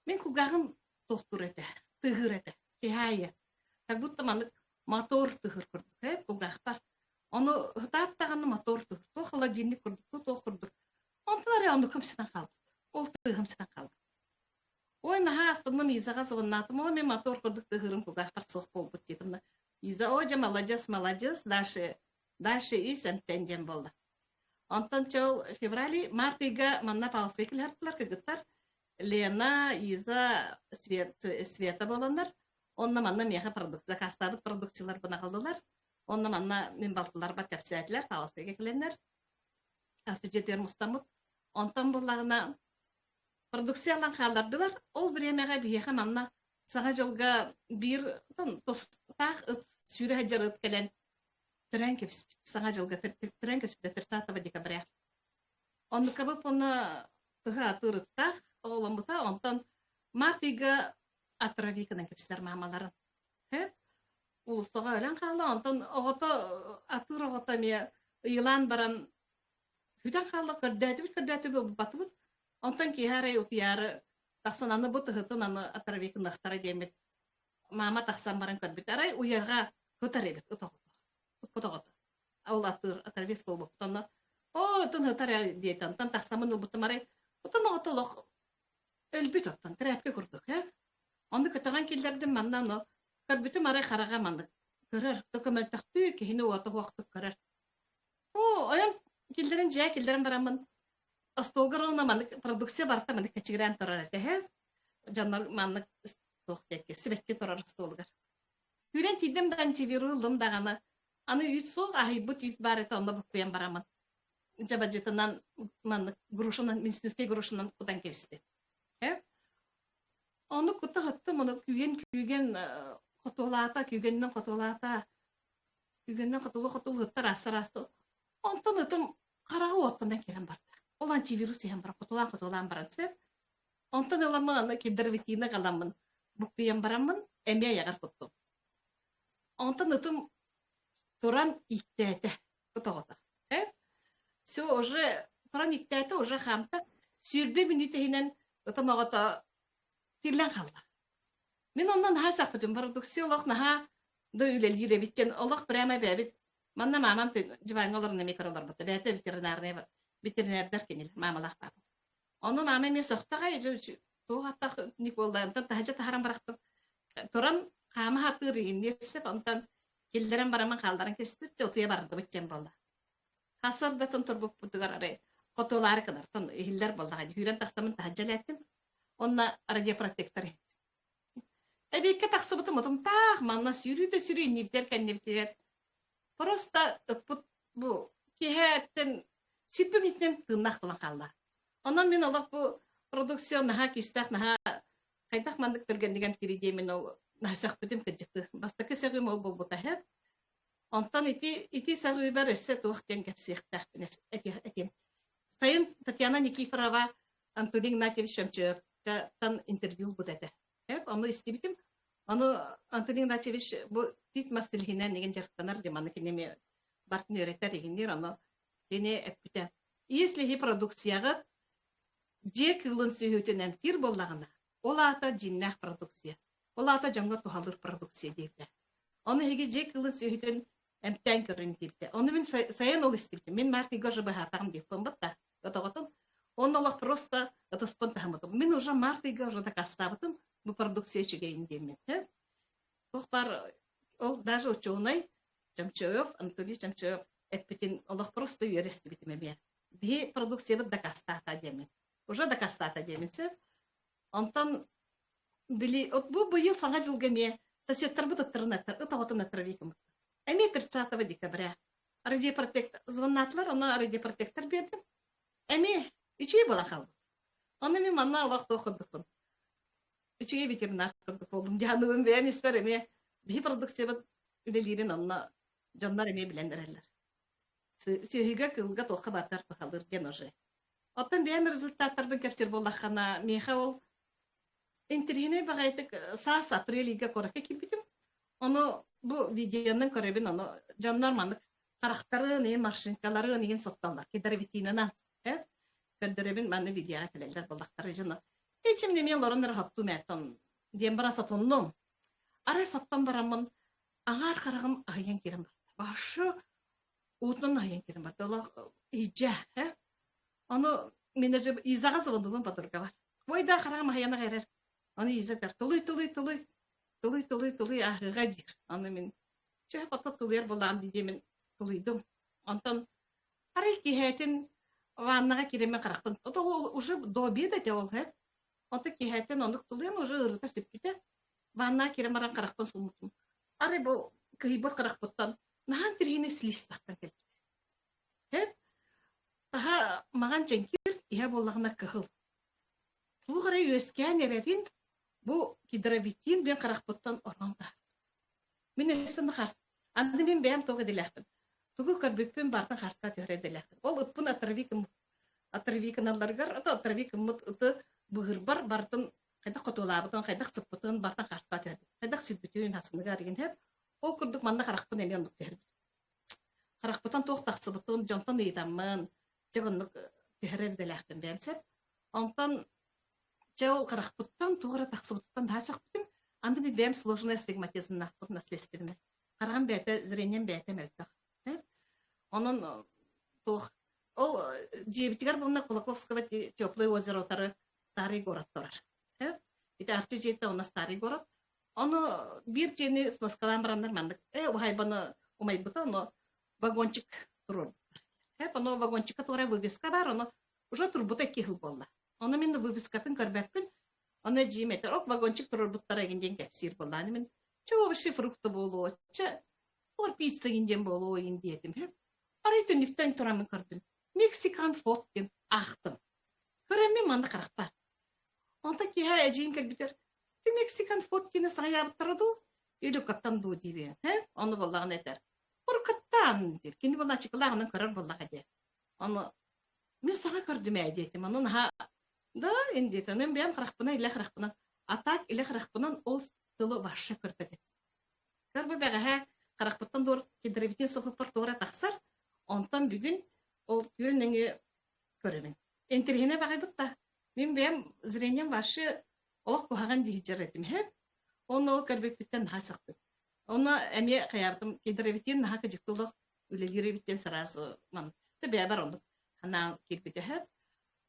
Speaker 4: мен кулгағым тохтур эте, тыгыр эте, кехайя. Как будто маны мотор тыгыр курдук, кулгақтар. Оно хытааттағаны мотор тыгыр, то холодильник курдук, то курдук. Онталары ону көмсінен қалды. Ол тыгымсінен қалды. Ой, наха астымны мизаға зығыннатым, ол мен мотор құрдық тыгырым кулгақтар соқ болбыт дедім. Иза ожа молодец, дальше и сентенден болды. Онтон чол феврали, мартыга манна палсы килхартлар кыгыттар. Лена, Иза, Света боландар. Онна манна меха продукция, кастарыт продукциялар бына калдылар. Онна манна мен балтылар бат капсиятлар, палсы кекленler. Аты жетер мустамыт. Онтон булагына продукциялан калдардылар. Ол бремега бияха манна сага жылга бир тостак сүйрө хаджарыт келен трен кепс сага жылга трен кепс 30 декабря. Он кабы пона тыга атырытта оламыта онтон мартига атравиканан кепстер мамаларын. Улустага өлен кала онтон огото атыр огото ме ыйлан баран хүдән кала көрдәтү батыбыт. Онтон кихаре утияры тахсананы бу тыгытын аны атравикан ахтара демет. Мама тахсан баран көрбит арай уярга хөтәребет утогото. Ал атравис болбу. Тонна тон хөтәрә диетан тан тахсамын бутмары. Тон оготолох элбит оттан трәпкә курдык, Онды көтөгән килдердем маннан көрбүтү мары харага манды. Көрөр, төкөмөл тахты кихине ото вакыт көрөр. Аян килдерен барамын. Астолгарона манды продукция барта манды кечигрен торар эте, Жаннар манды тохтекке себекке торар астолгар. Хүрен тидем дан тивирулдум даганы. Аны үтсо ахибут үт бар эте онда букуян барамын. Жабаҗетынан манды грушынан минстинский грушынан кудан кевисти. Оны кутта хатты моны күйген котулата хаттар асырасты. Онтон ытым карагы оттан келен барды. Ол антивирус ян бар котулан баратсы. Онтон эламын кидервитина каламын. Букуян барамын, эме ягар коттум. Онтон ытым туран иттете котогота. Все уже туран иттете уже хамта сүйрбе минутehinen ытым агата тирлен калды. Мен ондан хасак бүтүн продукциялык наха дөйлел юребиттен олох прямо бебит. Манна мамам жваңолорны микролар бутта. Бәте ветеринардар кенел мамалах бар. Оны мамам мен соқтага тугатта Николаевтан тахажа тахарам барактым. Туран кама хатыр иннесеп онтан келдерен бараман калдарын кестит отуя барды биткен болду. Хасырда турбуп бутугар аре котолары кадар тон хиллер болду. Хүрен тахсамын тахажалаттым. Онна радиопротектор. Эбекке тахсыбытым отым тах манна сүйрү ниптер кенниптер. Просто бу кехеттен сүппүмитен тыннак булан калды. Онан мен олак бу продукция наха кистах наха кайтак мандык төргөн деген киридей мен ол насак бүтүм кыжыкты. Бастакы сөгүм ол болбута хеп. Онтан ити сагы бар эссе туактен кепсиктах этем. Сайын Татьяна Никифорова Антон Игнатьевич Шемчев тан интервью будете. Хеп, аны истибитим. Аны Антон Игнатьевич бу тит мастилхинен деген жактанар деманы кинеме бартын өретер дегендер аны дене эппите. Если продукцияга же кылын сүйөтөнөн тир боллагына, ол ата жиннах продукция. Ол ата жаңга тухалыр продукция дейбе. Аны хеге же кылын сүйөтөн эмтен көрүн дейбе. Аны мен сайын ол истибитим. Мен мартига жабы хатагым деп бомбатта. Отоготун он олох просто это спонтанно. Мен уже мартига уже так оставытым. Бу продукция чугейин деймин. Тохпар ол даже ученый Жамчоев, Анатолий Жамчоев эппетин олох просто юристи битиме. Би продукция бит дакастата деймин. Уже дакастата дейминсе. Онтан били бу быйыл саңа жылга ме соседтар бут интернеттер ытаготун атравиким. Эми 30 декабря радиопротектор звоннатлар, аны радиопротектор бердим. Эми үчүй бола калды. Аны мен манна Аллах тохурдукпун. Үчүй ветеринар болдум. Жаныбым бем испер эми би продукция бит үлелерин анна жаннар эме билендерелер. Сүйгө кылга тохка батар тохалыр ген уже. Оттан бем результаттарды кептер боллахана меха ол интервьюне багайтык сас апрелига коракка килбитим. Аны бу видеонун көрөбүн аны жаннар мандык карактары не машинкалары неген сотталар. Кедер витинана. Көдөрөбүн маны видеога телелер болдактары жана. Эчимде мен лорундар хаттым этон. Дем бара сатонном. Ара саттан барамын. Аңар карагым айын керем бар. Башы утун айын керем бар. Аллах ижа, Аны мене же изага звондугун подруга бар. Бойда карагым айына керер. Аны изатар тулуй ахыга дир. Аны мен Чөһө потта тулыер болаан дидемен тулуйдум. Онтон арай киһэтин ваннага киремен карахпын. Ото ол уже до обеда те ол хэп. Онто киһэтин онук тулуен уже ырыта сөпкүтэ. Ваннага киремаран карахпын сумутум. Арай бу кыйбыт карахпыттан нахан тирхини слиз тахсан келбит. Хэп таха маған женкир иһэ боллагына кыһыл. Бу гарай өскән эрерин бу гидровитин бен карахпыттан оронда. Мен өссөндө харс. Анды мен бәм тоғы диләхпін. Тугу көрбүппүн бартын харска төре диләхпін. Ол ыппын атырвикын алларгар, атырвикын мут ыты бұғыр бартын қайдақ қотулабытын, қайдақ сыппытын бартын харска төре. Қайдақ сүрбүтүн хасыныгар еген хеп. Ол күрдік манда қарақпын әмен ұндық төре. Қарақпытан тоқ тақсыбытын, жонтан ыйтамын, жығынлық төре диләхпін бәмсеп. Онтан жау қарақпыттан туғыра тақсыбыттан дасақ бүтін, анды мен бәм сложная стигматизм нақпыт наследственный. Қарған бәті, зрением бәті мәлтақ. Onun o Cebitigar bunlar Kulakovskого теплое озеро тары старый город турар. Это арты жете она старый город. Оны бир жени сноскалан барандар мандык. Ухайбаны умай бута, но вагончик турар. Оны вагончикка тура вывеска бар, оны уже турбута кихил болла. Оны мен вывескатын көрбәкпін. Оны жиметер, ок вагончик турар буттара генден кәпсир болла. Мен чего выши фрукты болу, ор пицца генден болу индиетим. Арай түнүктен турамын көрдүм. Мексикан фоттен ахтым. Көрөммен манда каракпа. Онта киһа эжим келбитер. Ти Мексикан фоттен саябып турду. Үйлө каттан ду дибе. Оны боллаган этер. Ур каттан дир. Кини болла чыклагын көрөр боллага де. Оны мен сага көрдүм эдетим. Анын ха да индетен мен бем каракпына иле каракпына. Атак иле каракпынан ол тылы башы көрпөт. Көрбө беге каракпыттан дур кидривитин сохупар тура таксар. Онтан бүгін ол көлнеңе көрөмін. Энтергене бағай бұтта. Мен бәм зрением башы олық бұғаған дейджер етім. Оны ол көрбек біттен наға сақты. Оны әме қаярдым. Кедіреветтен наға кәжіктілік үлелереветтен саразы ман. Бәй бар ондық. Хана келбеті хәп.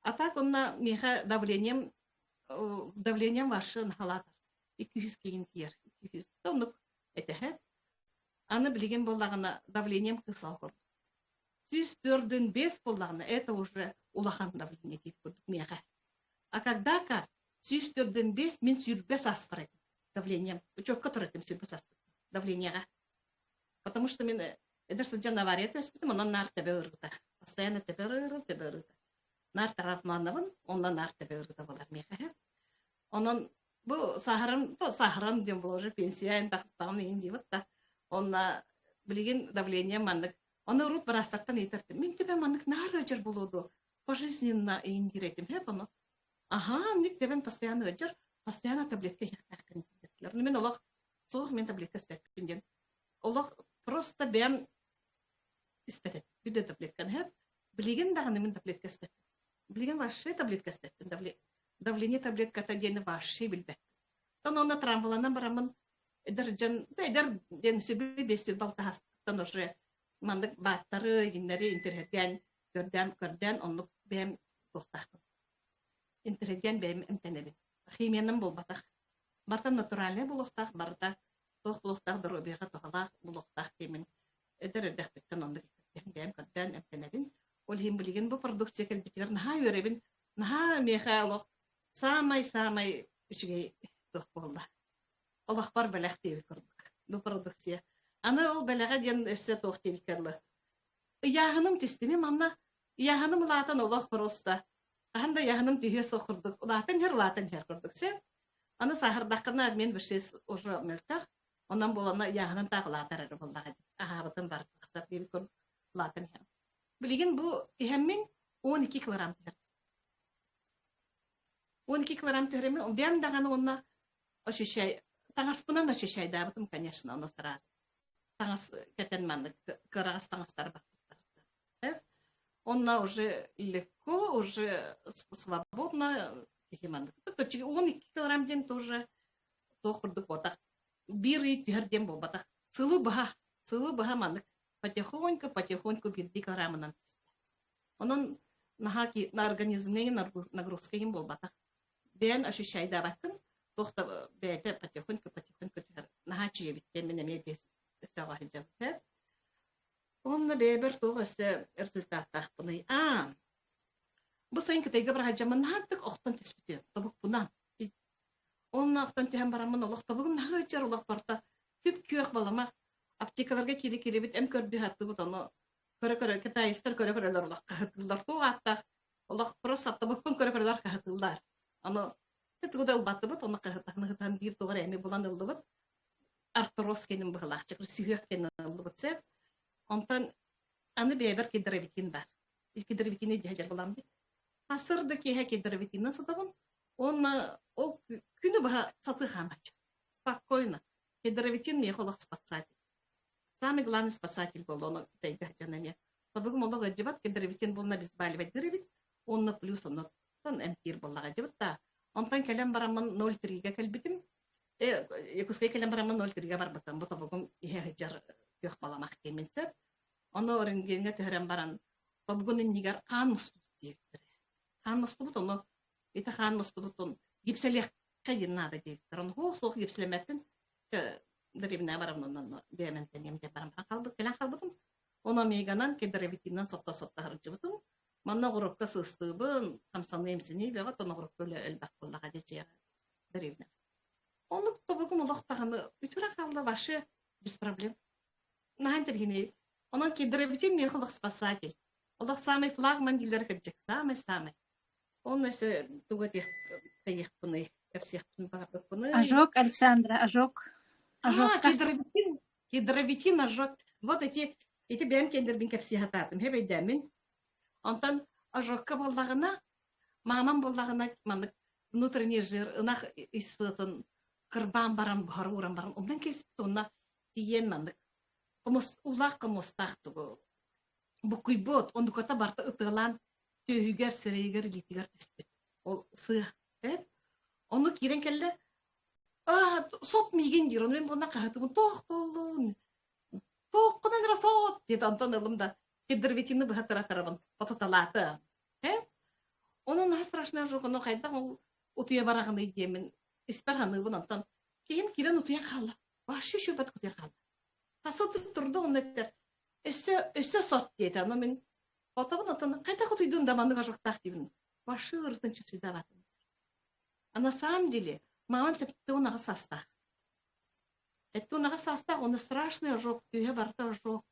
Speaker 4: Атак онна меха давлением башы нахалатар. 200 кейін тиер. 200. Ондық әті хәп. Аны білеген болағына давлением қысал көрді. 104,5 боллағына, это уже улахан давление дейіп көрдік меға. А когда-ка 104,5 мен сүрбес аспыр едім давлением. Учетқа тұр едім сүрбес аспыр давлениеға. Потому что мен эдерсі жан авария төспетім, онан нар тәбе ұрғыта. Постоянно тәбе ұрғыта. Нар тарафманывын, онан нар тәбе ұрғыта болар меға. Онан бұл сахаран дем бұл уже пенсиян тақыстағын ең дейбіт та. Онна білеген давление мандық. Оны урут барастаттан етірді. Мен тебе манық нар өжір болуду. Пожизненно индиретим. Оны, мен тебе постоянно өжір, постоянно таблетка ектақтын. Мен олақ соғық мен таблетка спәтпінден. Олақ просто бәм спәтет. Бүді таблеткан хеп. Білеген дағаны мен таблетка спәтпін. Білеген ваши таблетка спәтпін. Давление таблетката дені ваши білбәт. Оны трамболанан барамын. Эдер ден сөбі бестік балта хастықтан уже мандык баттары, гиннери интернеттен көрден, онлук бәм тоқтақтым. Интернеттен бәм әмтәнебін. Химияның бұл батақ. Барта натуральный бұлықтақ, барта тоқ бұлықтақ, дұрубиға тоқалақ бұлықтақ деймін. Эдер өдәк біттен онлук бәм көрден әмтәнебін. Ол хим білген бұл продукция кәлбетігер наға өребін, наға меха олық самай үшіге тоқ болды. Олық бар бәләқ дейбі көрдік. Бұл продукция. Аны ол бәләға ден өссө тоқ тевикерлі. Яғыным түстіме, манна яғыным латын олық просто. Ағында яғыным түйе соқырдық. Латын хер көрдік. Аны сахардақына мен біршес ұжы мөлтақ. Онан боланы яғының тағы латар әрі болдаға деп. Ағабытын бар тақсар дейбі көрдік латын хер. Білген бұл ихеммен 12 килограмм түйер. 12 килограмм түйеремен, бәм дағаны онна ощущай. Таңаспынан ощущай дабытым, конечно, оны сразу. Таңас кәтен манды, кырағыз таңастары бақтықтар. Онна уже легко, уже свободно. 12 килограммден тоже тоқырдық отақ. Бір ит бірден бұл батақ. Сылы бұға мандық. Потихоньку 1 килограммынан түсті. Onun na organizmine нагрузкаген бол батақ. Бен ощущайда баттын, тоқта бәйті потихоньку наха чүйе биттен мен әме сага хижап. Онна бебер тугасы результаттах буны. Бу сайын китеге бер хаҗамын хаттык октан теспите. Табык бунан. Онна октан тем барамын олох табыгым нага җар олох барта. Күп күйек баламак. Аптекаларга кире бит эм көрдү хатты бут аны. Көрө китайстар көрөлөр олох кахтылар тугаттак. Олох просто табыкпын көрөлөр кахтылар. Аны сетгудал батты бут аны кахтахны бир тугар эми булан ылды бут. Артрос кенин быгылак чыкыр сүйек кенин ылды бут сеп. Онтан аны бебер кидеревитин бар. Кидеревитини жажар булам бит. Асырды кеһә кидеревитинен сатабын. Ол күнү баха саты хамач. Спокойно. Кидеревитин мне холох спасатель. Самый главный спасатель был он тайга жанаме. Табыгым олог аҗибат кидеревитин булна безбаливать деревит. Онна плюс онна тан эмтир буллага җибат та. Онтан келем барамын 0.3 га калбитим. Якускай келем барамын 0.3 га барбатам. Бу табыгым иһә җар көх баламак кеменсеп. Аны орингенге төһрәм баран. Табыгын нигәр кан мусту диптер. Хан мустубут оны ите хан мустубутун гипселек кайын надо диптер. Он хох гипселеметтен деревне барамнан бементен емде барам калбыт келен калбытым. Оны меганан кедеревитинен сотта харжыбытым. Манна горокка сыстыбын камсаны эмсини бега тона горокка элбак буллага дече деревне. Оны табыгым улактаганы бүтүрө калды башы без проблем. Нахантергене онан кедеревитин мне холох спасатель. Олох самый флагман дилер кеджек самый. Он несе тугати таяхпыны, кепсехпыны багапыны.
Speaker 1: Ожог, Александра, ожог.
Speaker 4: Кедровитин ожог. Вот эти бем кендербин кепсехататым. Хебей демин. Онтан ожогка боллагына, мамам боллагына мандык внутренний жир, ынах исытын кырбан баран, бухар уран баран. Ондан кесіп тонна тиен мандык. Улақ комостақтығы. Бу куйбот, онду кота барта ытылан түйгер сирейгер литигер түспет. Ол сыйх. Onu kiren kelle sot migen dir. Onu ben buna kahatımın toq bolun. Toqqudan ra sot dedi antan ılımda. Kedervetini bıhatara tarabın. Patatalata. Onun ha страшна жоқ. Onu qayda ol utuya barağını yemin. İster hanı bun antan. Keyin kiren utuya qallı. Başı şöbet kutuya qallı. Tasot turdu onu etler. Össe sot dedi. Onu men Otabın antan qayda kutuydun da mandığa жоқтақ дейбін. Başı ırtın çüsüde batın. А на самом деле, мамам септе онага састах. Это онага састах, он страшный ожог, түйе барта ожог.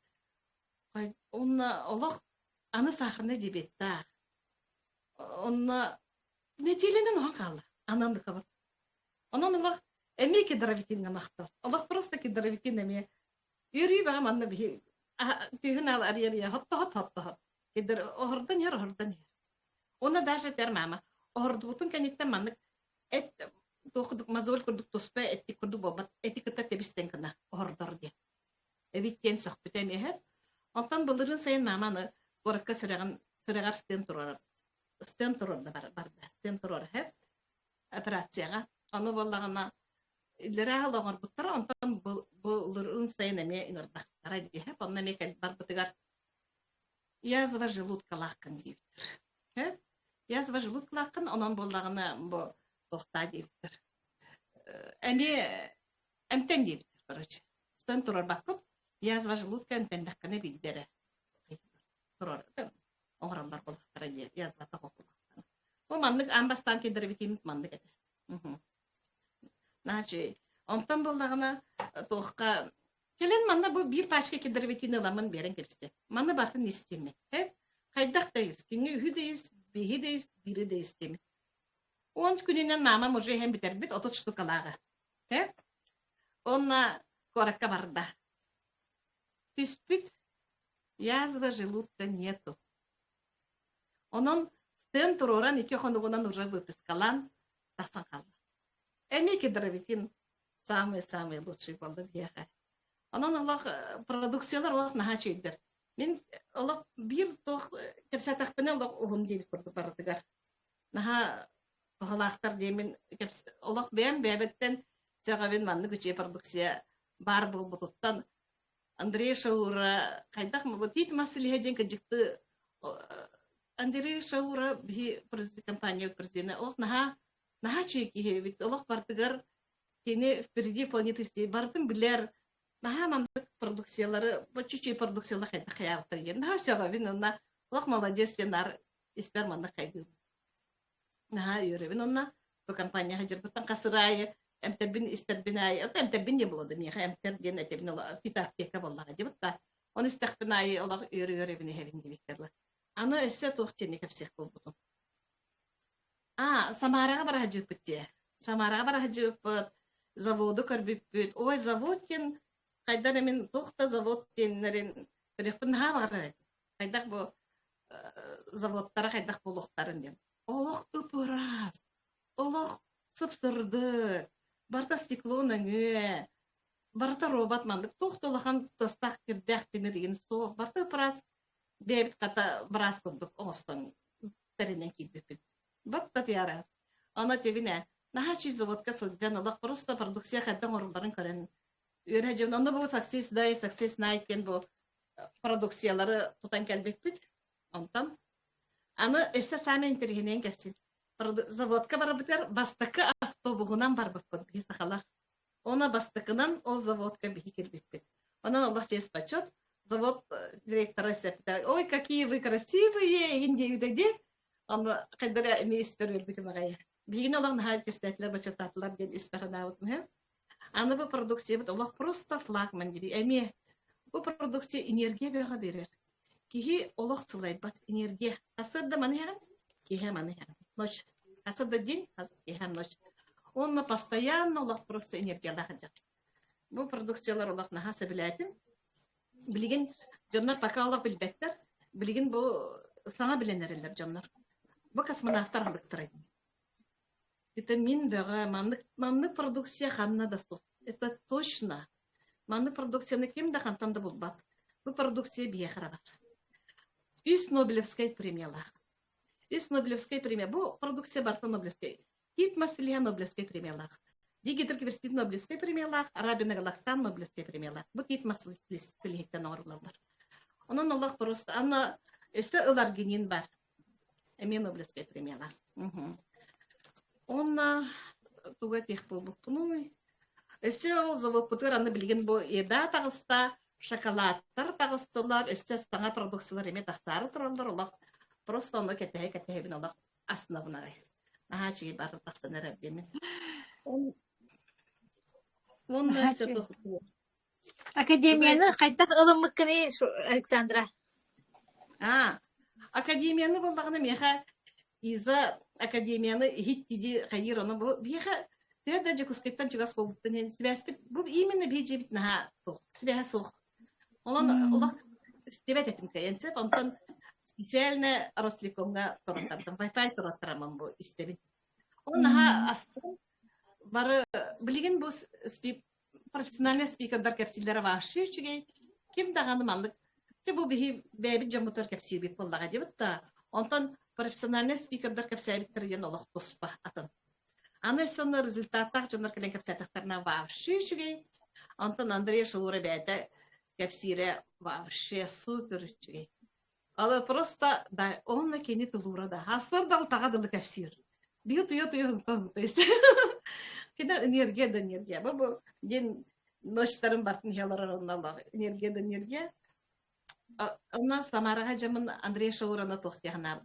Speaker 4: Он олох, аны сахарный дебеттах. Он неделенен оған қалды, ананды қабыт. Онан олох, әме кедравитинға мақтар. Олох просто кедравитин әме. Үйрей бағам анны бі, түйін ал ария, хатта. Кедр оғырдан ер. Оны даже тер мама. Оғырды бұтын кәнеттен маннык. Тоқдық мазол көрдік тоспа әтті көрді болбат. Әтті кітті тебістен кіна оғырдар де. Әбіттен соқпет әмеғіп. Онтан бұлырын сайын маманы қорыққа сұрағар стен тұрар. Стен тұрарды барды. Стен тұрар әп. Операцияға. Оны болағына үлірі ағыл оғыр бұттыра. Онтан бұлырын сайын әме инырдақтара дейіп. Онна мекәл бар бұтығар. Язва желудка лаққын дейіптір. Язва желудка лаққын, онан болағына бұл тоқта дейіптір. Әмтен дейіптір, короче. Стен тұрар бақып, язва желудка әмтен лаққыны бейдері. Тұрар, оңыралар болақтара дейір, язва тақық болақтара. Бұл мандық амбастан кедірі бекемет мандық әді. Нәче, онтан болағына тоққа Келен манна бу бир пашка кедерветини ламын берен келсте. Манна бартын истеме. Кайдактайыз, күнгө үһүдейиз, бехидейиз, бири де истеме. Он күнүнөн мамам уже хем битербит 30 штукалага. Онна коракка барда. Түспүт язва желудка нету. Онон стен туроран ики хонугунан уже выпискалан тахсан калды. Эми кедерветин самый лучший болды бияха. Анан Аллах продукциялар Аллах наха чейдер. Мен Аллах бир тоқ кепсатақ пене Аллах оғын дейбі көрді барытыгар. Наха тоғалақтар деймін Аллах бәбеттен сәға бен манны күче продукция бар бұл бұтыттан. Андрей Шаура қайдақ ма бұл тейт масылиға ден кәджікті Андрей Шаура бі компания президенті Аллах наха чейкі Аллах барытыгар кені впереди планеты істей. Барытын білер наха мандык продукциялары, бу чуть-чуть продукциялар хайда хаяптар ген. Наха сяга бин онна олох молодец тенар испер мандык хайды. Наха юре бин онна бу компания хаҗыр бутан касырай эмтербин истербинай. Ото эмтербин не булды миха эмтер ген этебин ола питаптека боллага дибутта. Он истехбинай олох юре бин хевин дибиттерлер. Аны эссе тохтени кепсек болбутун. Самарага бара хаҗып битте. Самарага бара хаҗып заводу көрбүппүт. Ой, заводтен кайдар мен тохта заводтеннерин берепин ха бара. Кайдак бу заводтара кайдак булуктарын ден. Олох ыпырас. Олох сыпсырды. Барта стекло наңе. Барта робот мандык тохтолахан тастак кирдак тенерин соқ. Барта ыпырас. Бебит ката брас курдук остан теринен килбепит. Батта тиара. Ана тебине. Нахачи заводка сылжан олох просто продукция хаддан орулдарын көрен. Үйрә жем анда бу success day, success night кен бу продукциялары тутан келбепит. Онтан аны эссе сами интергенен кепсил. Заводка бара битер бастакы автобугунан бар буппут би сахалар. Она бастакынан ол заводка би келбепит. Онан Аллах жес почет. Завод директора септер. Ой, какие вы красивые, индивиды. Он кайдара мистер битмагая. Бигин олар нахал тестетлер почетатлар ден испахана утмы. Аны бу продукция бит Аллах просто флагман диби. Эми бу продукция энергия бага берер. Кихи Аллах сылай бат энергия. Асырда манхан, кихи манхан. Ночь. Асырда день, кихи ночь. Он постоянно Аллах просто энергия лахаджат. Бу продукциялар Аллах нахаса билетин. Билген жоннар пока Аллах билбеттер. Билген бу саңа биленерлер жоннар. Бу космонавттар алдыктырайды. Витамин бага маннык продукция ханна да су. Это точно. Маннык продукцияны ким да хантанда булбат. Бу продукция бие харабар. Үс Нобелевская премиялар. Үс Нобелевская премия. Бу продукция барта Нобелевская. Кит маслия Нобелевская премиялар. Дигитер киберстит Нобелевская премиялар, Арабина галактан Нобелевская премиялар. Бу кит маслия силихтен орлалар. Онон Аллах просто ана эсте ыларгинин бар. Эми Нобелевская премиялар. Онна туга тех болбуктуну. Эссе ол завод путер аны билген бу еда тагыста, шоколадтар тагыстылар, эссе саңа продукциялар эме тахтары тураллар. Аллах просто аны кете бин Аллах основнагы. Ахачи бар тахтанар абдемин. Онна эссе тохту.
Speaker 1: Академияны кайдак ылымыккыны Александра.
Speaker 4: Академияны болдагына меха иза академияны хиттиди хайыр оны бу биха теда жекускеттан чыгас болуптан связь бу именно бежебит на то связь сох. Он Аллах стебет этим каенсе, онтан специально Ростелекомга торотардан Wi-Fi торотараман бу истебит. Он наха астын бары билген бу профессиональный спикердар капсилдер вашы чугей ким даганы мандык. Бу бихи бэби жомутор капсил бит боллага дебитта. Онтан профессиональный спикердар капсилдер ден Аллах тоспа атын. Аны сонны результаттар жондар келен капсилдерна вашы чугей. Онтан Андрей Шаура бэдэ капсире вообще супер чугей. Але просто да он на кени тулура да. Хасар дал тагадыл капсир. Бию туё то есть. Кена энергия. Бабу ден ночтарын бартын хеларарын Аллах. Энергия. У нас Самарага жамын Андрей Шаурана тохтягнар.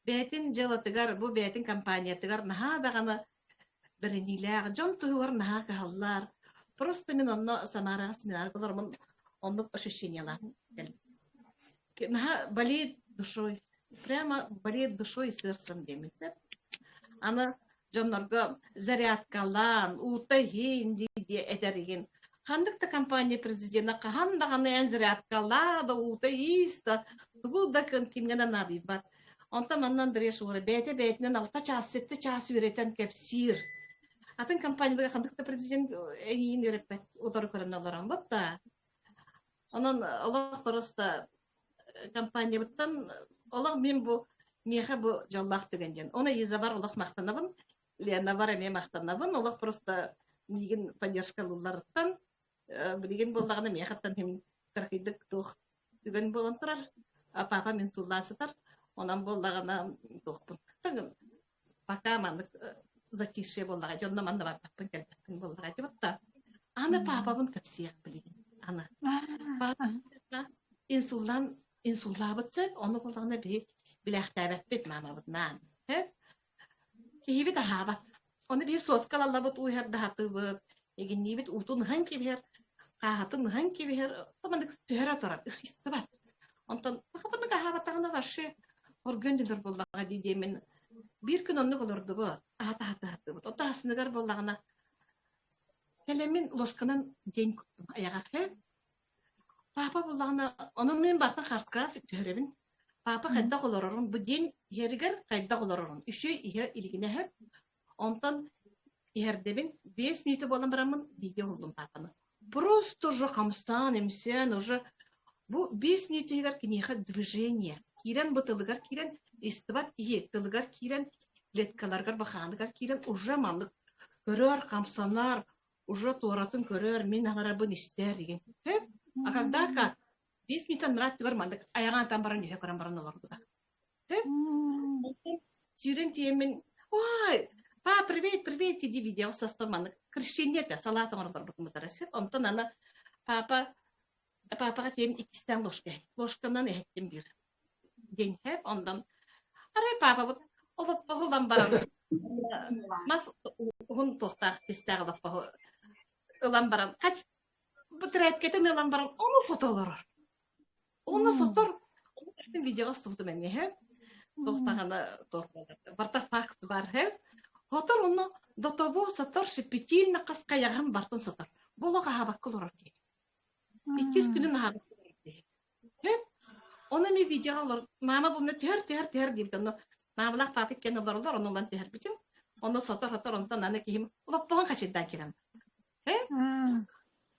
Speaker 4: Бәйтин жылатыгар, бу бәйтин компаниятыгар наха даганы беренилер, жон тугар наха каллар. Просто мен онно Самарага семинар кылармын, онно ощущениялар. Наха болеет душой. Прямо болеет душой и сердцем демесе. Аны жоннорго зарядкалан, утайын диде этерген. Хандыкта компания президента хандаганы эн зарядкалада утайыста, тугулда кимгена надибат. Онта маннан дреш ура бәйтенен 6 час 7 час үйретен кепсир. Атын компанияларга хандыкта президент эйин үйрөтпөт, отор көрөнөлөрөн батта. Анан Аллах просто компания буттан Аллах мен бу меха бу жаллах дегенден. Оны изабар Аллах мактанабын, Лена бар эме мактанабын. Аллах просто миген поддержкалылардан билген боллаганы мехаттан хем кархидык тух деген болон турар. Папа мен сулласытар. Онан боллагана тухпун. Пока мандык затишье боллага жонна манда бар таппын келбеттин боллага жибатта. Аны папабын капсияк билген. аны. Инсуллабытсы, оны болғаны біләқтәбәппет мамабытнан. Кейбет ахабат. Оны bir соскалалабыт уйхардахаты быт. Егеннебет утун хан кебер, қағатын хан кебер. Тамандык түйәрі тұрар, ысыстыбат. Онтан, бақапының ахабаттағына қаршы оргенділер боллаға дейдемен. Bir күн онны болырды бұт, ахаты бұт. Ота асынығар боллағына кәлемін лошқынан ден күттім аяға. Папа боллағына, оның мен бартын қарсыға түйәребін. Папа қайда қоларырын, бұл ден ерігер қайда қоларырын. Үші ihe илігіне әп. Онтан ердебін 5 минуты болан барамын, видео олдым папаны. Просто уже қамыстан, емсен, уже бұл 5 минуты егер кенеға движение. Кирен бұтылығар, кирен истыбат кие, тылығар, кирен клеткаларғар, бақағанығар, кирен уже маңлық көрер, қамсанар, уже туаратын көрер, мен ағарабын істер деген. А когда как? 5 минуттан нұрат түгір маңдық, аяған атан баран, үйе көрен баран олар бұда. Сүйрен тиемен, ой, па, привет, иди видео со стоманы. Крещение-то, салатом орлар бұтын бұтарасып. Онтан ана, папаға тием 2 ложка. Ложкамнан әйттім бір. Ден хеп, ондан. Арай папа бұт, олап бағылдан баран. Мас, ұғын тоқтақ, тестағы олап бағыл. Олан баран. Қач, бұтыр әйткетін олан баран, оны соталар. Оны сотар. Оны видеоға сұқты мәне хеп. Тоқтағаны тоқтағаны. Барта факт бар хеп. Хотар оны до того сатар шепетильно қасқа яғын бартын сатар. Болаға хабаққыл ұрар дейі. 2 күнін хабаққыл ұрар дейі. Оны мен видео алыр. Мама бұны тәр дейді. Мамалақ папик кен олар, оны олан тәр бітін. Оны сатар, ондан аны кейім. Олап бұған қачыдан керем.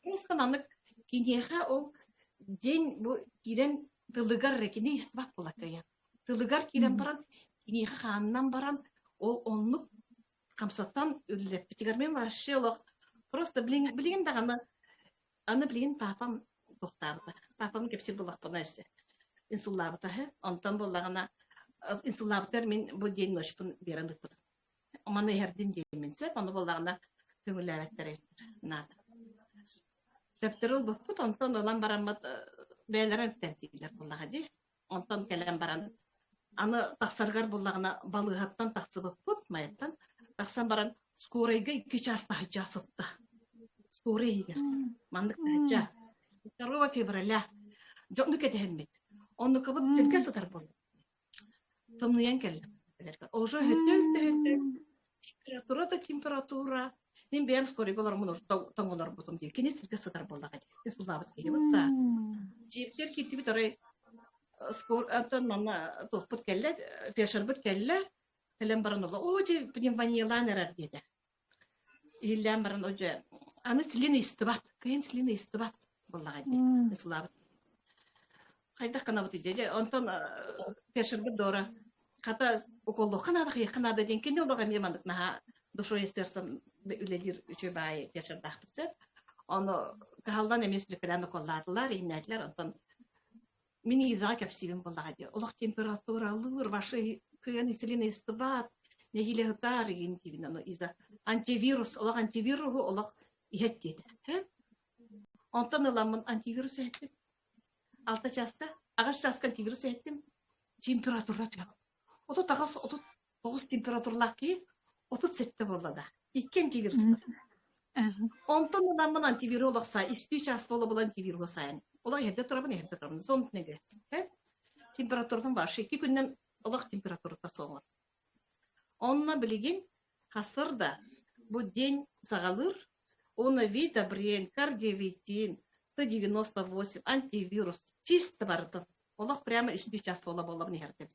Speaker 4: Просто маны кенеға ол ден бұл керен тылығар рекені естібақ болақ кәйен. Тылығар керен баран, кенеға қанынан баран, ол онлық қамсаттан үлілеп бітігермен вообще олық. Просто білген дағаны, аны білген папам тоқтағыды. Папам кепсел болақ бұна әрсе. Инсуллабыта, онтан болағына, инсуллабытар мен бұл дейін нөшпін беріндік бұдым. Оманы әрден деймен сөп, оны болағына көңілі әвәттер әлдір. Тәптір ол бұқпыт, онтан олан барамат бәйлерін тәнтейлер болаға дей. Онтан кәлем баран, аны тақсарғар болағына балығаттан тақсы бұқпыт, майаттан. Тақсан баран, скорайға 2 часта хыджа сытты. Скорайға. Мандық хыджа. 2 февраля. Жоқны кетехенмет. Оны қыбыт сілге сытар болды. Тымныян кәлім. Уже хеттел. Температура. Мен бәйім скорайға оларымын уже тоңылар бұтым дейі. Кене сілге сытар болды ғады. Исулабыт кейі бұтта. Жептер кетті біт орай скорайдан мама тоқпыт кәлі, фешербыт кәлі. Кәлем баран олы, оже пневмониялан әрәр деді. Елем баран оже, аны сілені істібат, күйен сілені істібат болаға деді. Исулабыт. Қайдақ қана бұты деді. Онтан фешербыт дора. Қата оқолы қанадық еқынады ден кенде олаға мемандық наға дұшо естерсім үлелер үші бай фешербақ бітсіп. Оны қағалдан емес үлікіләні қолладылар, емнәділер. Онтан мені изаға кәпсивім болаға деді. Олық температура алыр, вашы күйен исілені істібат, нәгілі ғытар еген кейбін. Иза антивирус, олық антивирусу олық ехет деді. Онтан оламын антивирус ехеттім. 6 жасқа, ағаш жасқа антивирус ехеттім. Температура тұяқ. 39 температурлақ кей, 37 болды да. 2 антивирусты. Онтан оламын антивирус олық сай, 2 жас болы бұл антивирус сайын. Олық ерде тұрабын. Сон неге. Температурдан башы. 2 күннен олық температурата соңыр. Онына білеген қасырда бұл ден сағалыр, оны витабрен, кардиовитин, Т-98, антивирус, чисто барды. Олық прямо 3 час бола болабын ердім.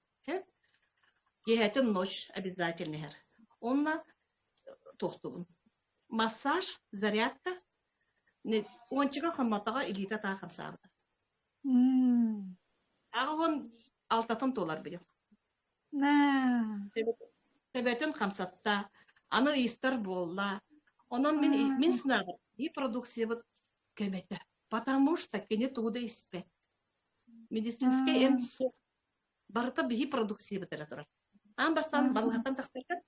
Speaker 4: Ехетін ночь обязательно ер. Онына тоқтуын. Массаж, зарядка, ончыға қымматаға илита таға қымсағыды. Ағығын 6 $6 білем. Себетін қамсатта, аны истер болла. Онан мен сынағыр, и продукция бұд көметі. Потому что кене туғыда испет. Медицинский эмсо. Барыта бихи продукция бұд әрі тұрар. Ан бастан балғаттан тақсырған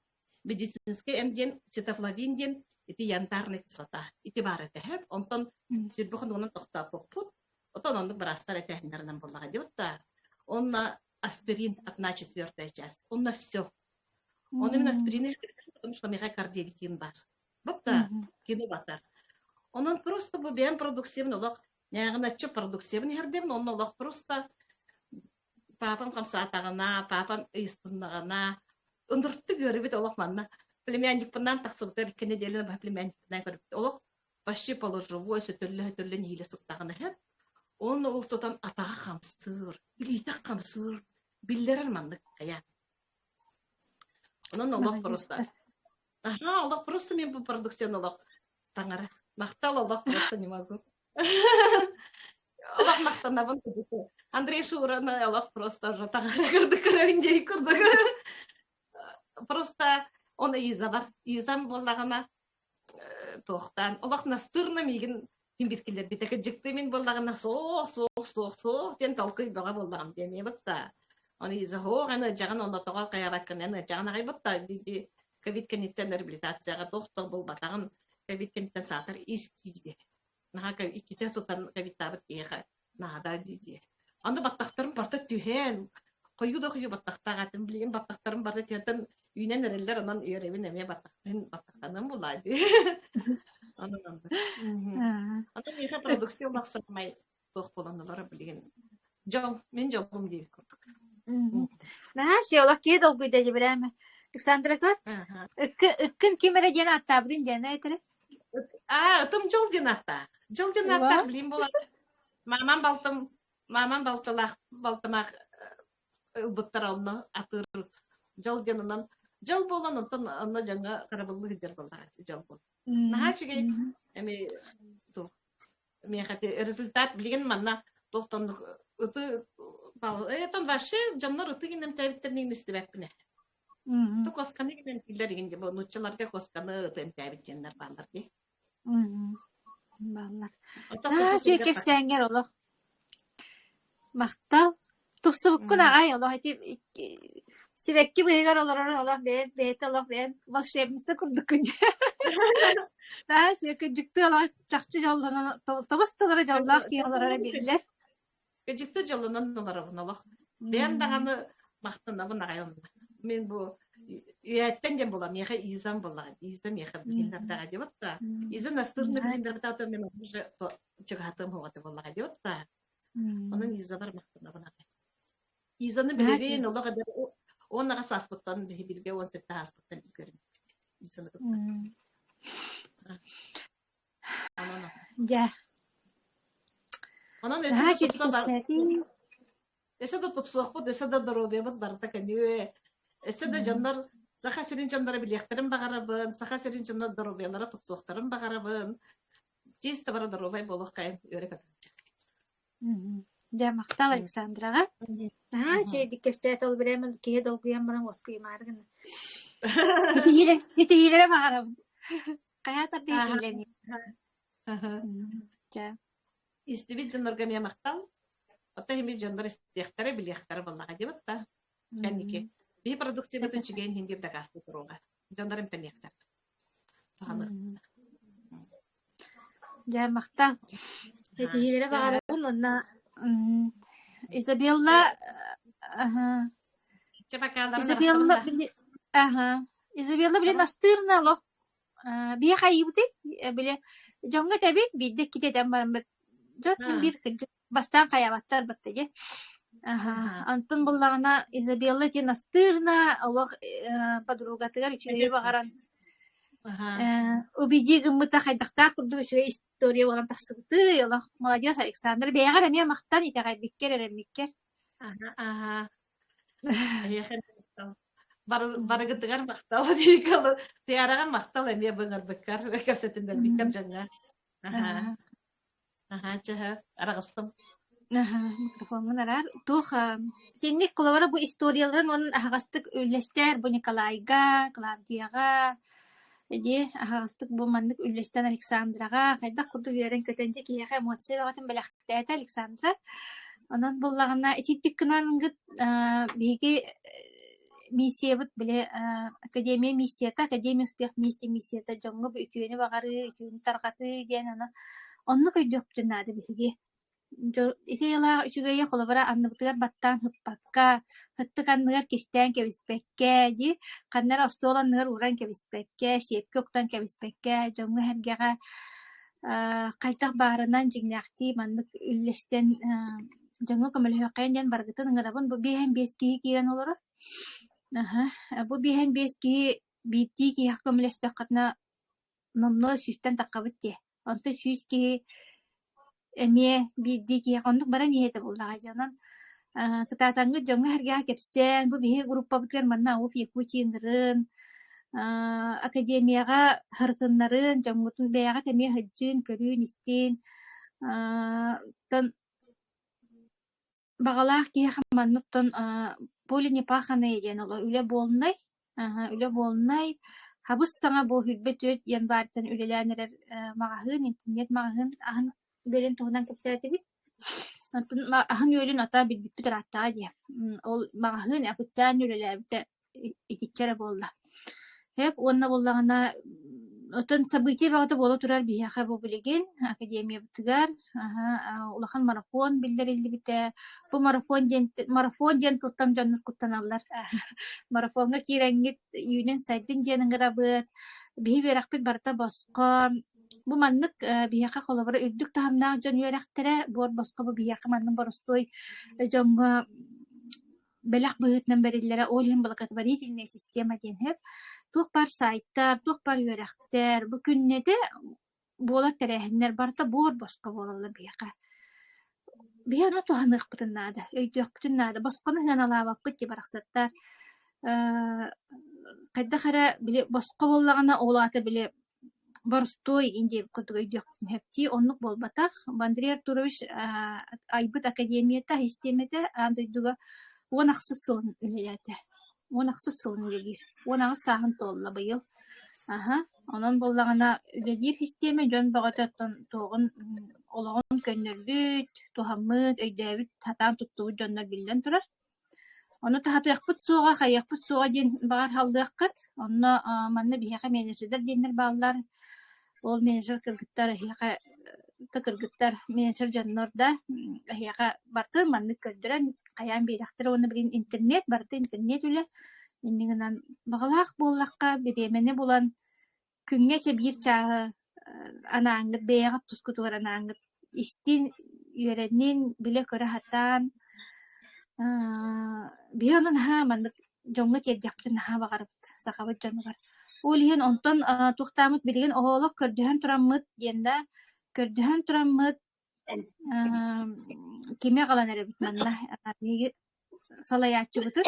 Speaker 4: медицинский эмден, цитофлавинден, ити янтарный кислота, ити бар этехеп, онтон сүрбөхін оның тоқтап поппут, отон онды бірастар этехіндерінен болаға деп, онна аспирин 1/4 часть, онна все. Он именно аспирин, потому что мега кардиовитин бар. Вот да, кино батар. Он просто был бен продуктивный, олог, нягына чо продуктивный хердем, он олог просто папам камсатагана, папам истыннагана, ондуртты көрүбүт олог манна. Племянник пынан таксыбытыр кене деле ба племянник пынан көрүбүт. Олог почти положевой сөтөллө ниле сыктаганы хеп. Он ол сотан атага камсыр, билите камсыр, биллерен манды кая. Онон олог просто. Ага, олог просто мен бу продуктивный олог таңара. Мактал олог просто не могу. Олог мактанабын кебети. Андрей Шураны олог просто уже таңара кырды кырындей кырды. Просто оны иза бар. Изам боллагана тохтан. Олог настырна мигин биркелер битеке жыкты мен боллагана соох тен талкый бага боллагам деме бутта. Оны иза хоганы жаган онда тогал каябакканы жаган агайбытта диди ковид кенеттен реабилитацияга тохто бол батагын ковид кенеттен сатыр истиде. Наха иките сотан ковид табыт кеха нада диди. Анда баттактарым барта түһен. Койуда баттактагатын билген баттактарым барта тентен үйнен эрелдер онан үйребин эме баттактанын булайды. Анан меха продукция максатмай тох болондолор билген. Мен жолум дейт көрдүк.
Speaker 1: Шеолак ке долгуйда жибираме. Александра көр. Үккін кемере ден аттабдын ден айтыры.
Speaker 4: Тым жол ден атта. Жол ден атта билим болар. Мамам балтымақ ылбыттар онны атыр. Жол денынан жол болан онтон онна жаңа карабылы жер болар. Жол бол. Наха чиге эми ту мен хати результат билген манна тоқтон ыты этон вообще жамнар ыты генем табиттернин истебеппине. Ту косканы генем килдер генде бу нуччаларга косканы ыты табиттеннер балдар ди.
Speaker 1: Балдар. Чекеп сәңгер олох. Мактал тусубуккун агай олох айтып сибекки быйгар олох бет олох бен волшебница курдукун. Сөкүнжүктү олох чакчы жолдон тобусталары жолдак киялары билер.
Speaker 4: Көжүктү жолунан олох. Бен даганы мактанабын агайым. Мен бу үйәттен де болам, яха изам болам. Изам яха билгендердага деп атта. Изам настырны билгендерде ата мен уже чыгатым хогаты болага деп атта. Onun izler mahkemede. İzanı bildiğin ola kadar ona hastalıktan bilgi on sette hastalıktan görün. İzanı. Ana.
Speaker 1: Ya.
Speaker 4: Ana ne tutsa var. Ese de tutsak bu, ese de darobeye bak barda kanıyor. Ese de canlar saha serin canlara bileklerim bagarabın, saha serin canlar darobeyalara tutsaklarım bagarabın. Çiğste bara darobey boluk kayın öyle kadar.
Speaker 1: Ja мактал Александрага. Şey dikepset ol bilemem ki dolguyan bana oskuyum argın. Hitihilere bakarım. Kayatar dihileni. Ja.
Speaker 4: İstibi canlarga miya maktal. Ota himi canlar istiyakları bilyakları vallahi diye batta. Kendiki. Bir produksiyon bütün çıgayın hindir de kastı kuruğa. Canlarım peniyaklar. Tahanı.
Speaker 1: Ja mактал. Hitihilere bakarım. Ona Isabella Isabella bile настырна лох бия хайбыты биле жонга табит бидде китеден барам бит жотун бир бастан каябаттар битте антын буллагына Isabella те настырна лох подругатыгар үчүрө багаран убедиги мыта хайдакта курду үчүрө история болан таксыбыты лох молодец Александр бегара мен мактан итегай биккер эремиккер
Speaker 4: барыгытыгар мактал дийкалы тияраган мактал эме быңар быккар касетиндер биккер жаңа чаха арагыстым
Speaker 1: микрофонун арар тух тенник кулабара бу историяларын онун агастык үлестер бу Николайга Клавдияга эди агастык бу мандык үлестен Александрага кайда курду үйрен көтөнжө кияха эмоция багатын белактет Александра анан буллагына этиттик кынангыт биги миссия вот биле академия миссията, академия успех миссията жоңго үтүөнү багары, үтүөнү таргаты ден ана. Онну көйдөптүн нады биги. Ити яла үчүгөйө холобара анныбытыгар баттан хыппакка, хытты канныгар кистен кебиспекке, ди каннар остоланныгар уран кебиспекке, сепке октан кебиспекке, жоңго хергега кайтак баарынан жигнакти маннык үллестен жоңго көмөлөккөн ден баргытын ыңырабын бу биһен бески киген олоро. Бу биһен бески битти ки көмөлөстө катна номно сүстен таккабыт те. Онто сүски эме бидди ки ондук бара ниете буллага жанан кытатаңгы жоңго хергега кепсен бу биһи группа бүткер манна уф якутингырын академияга хыртыннарын жоңгутун бэяга теме хыджын көрүүн истин тон багалаах киэха маннуттон поле непаханное ден олор үле болнай хабыс саңа бу хүрбет өт янбартан үлеләнерер магахын интернет магахын ахын берен тугунан кепсәти бит ахын үлен ата билбит ратта ди ол магахын апытсан үлеләбите итичере болла хеп онна боллагана отон событие багыта боло турар бияха бу билеген академия битгар улахан марафон билдерилди бите бу марафон ден туттан жаннат куттаналлар марафонга киренгит юнен сайдын денин грабыт бии беракпит барта боско бу маннык бияха холобара үрдүк таамнаа жон юрактере бор боско бу бияха маннын боростой жонго белак быытнан бериллере олин благотворительная система ден хеп тух бар сайттар, тух бар юрактер, бу күннеде бола терехиннер барта бор боско болалар бияка. Бияна туханык бутыннады, өйдөк бутыннады, босконы хыналабак бытти бараксаттар. Кайда хара биле боско боллагана олаты биле борстой инде көтүк өйдөк хепти оннук болбатак. Бандрий Артурович айбыт академията системете андойдуга онаксыз сылын үлеләте. Онаксыз сылын үлелер. Онагы сахын толла быйыл. Онон боллагана үлелер системе жон багататтан тоғын олоғын көннөлбүт, тухаммыт, өйдөбүт, татан туттуу жоннор билден турар. Оны тахатыякпыт суға, хайякпыт суға ден багар халдыяккат. Онно манны бияка менеджердер деннер баллар. Ол менеджер кыргыттар, хияка кыргыттар менеджер жоннорда, хияка барты манны көрдөрөн каян бейдактыр оны билин интернет барты интернет үле. Иннигинан багалаак боллакка биремени булан күнгече бир чагы анааңгыт бэягат тускутугар анааңгыт истин үйренин биле көрө хатан бионун маннык жоңго тердяктын багарып сакабыт жонугар ол иен онтон туктамыт билген оолок көрдөһөн тураммыт диэнда көрдөһөн тураммыт кеме калан эребит манна салаячыбытын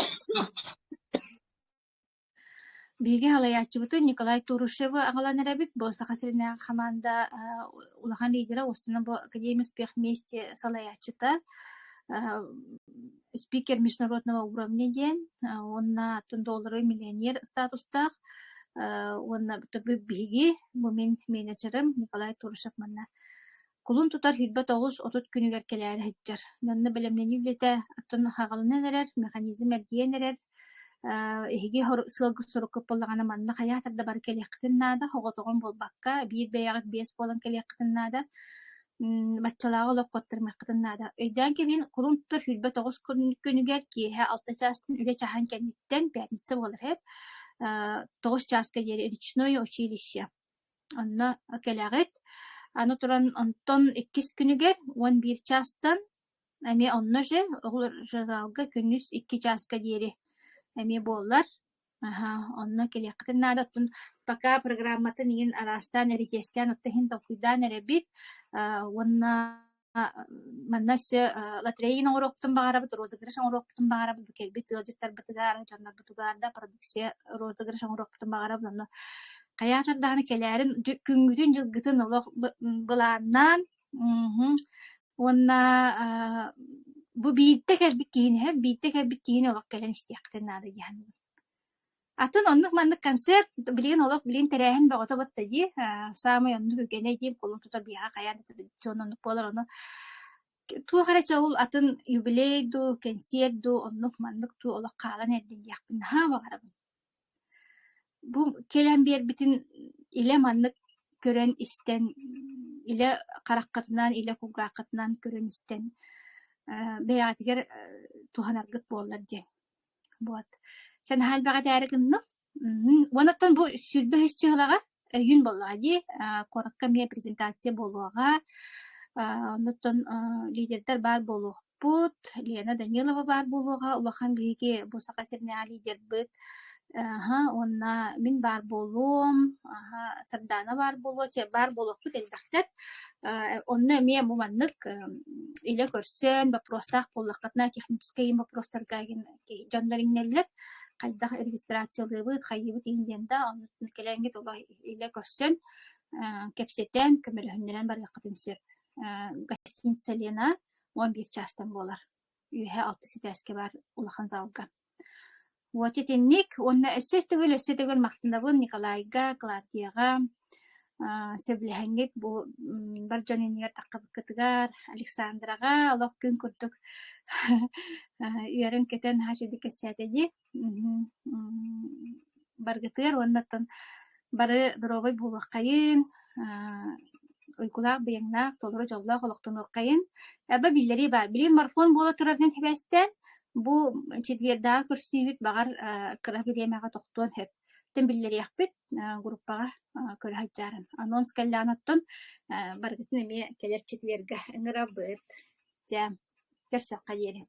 Speaker 1: биги халаячыбытын Николай Турушева агалан эребит бо сахасырына команда улахан лидера остына бо академия успех вместе салаячыта спикер международного уровня ден онна $10 миллионер статустах онна биги бу мен менеджерим Николай Турушев манна кулун тутар хүрбөт огус отут күнүгер келер хеджер нанны белемнени билете аттан хагалын эрер механизм эрдиен эрер эһиги сылгы сурукуп боллагана манна хаятарда бар келектиннада хоготогон болбакка бир беягат бес болан келектиннада баччалаага локкоттырмаккытыннада өйдөн кебин кулун тутар хүрбөт огус күнүгер киэһэ 6 частын үле чахан кенниттен пятница болар хеп 9 часка жери речное училище онна келегет аны туран онтон 2 күнүгер 11 частан эми онно же ол жаалга күнүс 2 часка жери эми боллар онно келектиннада пока программатын ин арастан эритестен оттехин токуйдан эребит онна маннасы лотерейин ороктун багарабыт розыгрыш ороктун багарабыт келбит ылжыттар бытыгар жаннар бытыгарда продукция розыгрыш ороктун багарабыт онно каятардаганы келерин күнгүдүн жылгытын олох былааннан онна бу биитте келбит кийин олох келен истиактенады яны атын оннук мандык концерт билген олох билин терехин багото батта ди самый оннук гене ди колун тутар бия каян традиционный болар ону ту харача ул атын юбилейду, концертду, оннук маннык ту ола калан эрдин яхпын ха багарабын. Бу келен бербитин иле маннык көрөн истен, иле караккатынан, иле кугаккатынан көрөн истен бэйатигер туханаргыт боллар ден. Вот. Sen hal baga därigинни. Онотон бу сүрбө хисчыгылага үйүн боллагы, коракка ме презентация болуга, онотон лидердер бар болугпут, Лена Данилова бар болуга, улахан биги бу сакасерне лидер бит. Онна мин бар болуум, Сардана бар болуу, бар болугпут элбактар. Онна ме муманнык иле көрсөн, вопростах боллакатна технический вопростарга жонларыңнеллер. Кайдах регистрациялыбыт, хайыбыт инденда, онутун келеңгит ола иле көрсөн, кепсетен, көмөлөһүннөрөн бар якытын сөп. Гостиница Лена 11 частан болар. Үйе 6 ситәске бар улахан залга. Вот этинник, онна өссөтөгөл мактындабын Николайга, Клавдияга, сөблөһәңгит бу бар жонинер таккабыкытыгар, Александрага, алох күн күрдүк. Үйәрен кетен хажыды кәсәтеди. Баргытыр, оннаттан бары дровой булакайын, уйкулак быяңнак, толыры жоллак олоқтон оқайын. Әбі биллери бар. Билин марафон бола турардан хебәстен, бу четверда көрсүйбіт бағар кырабилемеға тоқтуын хеп. Тен биллери яқпет группаға көрі хаджарын. Анонс кәлі анаттон баргытын әме келер четверга ыңыра бұд. Көрсөк қадері.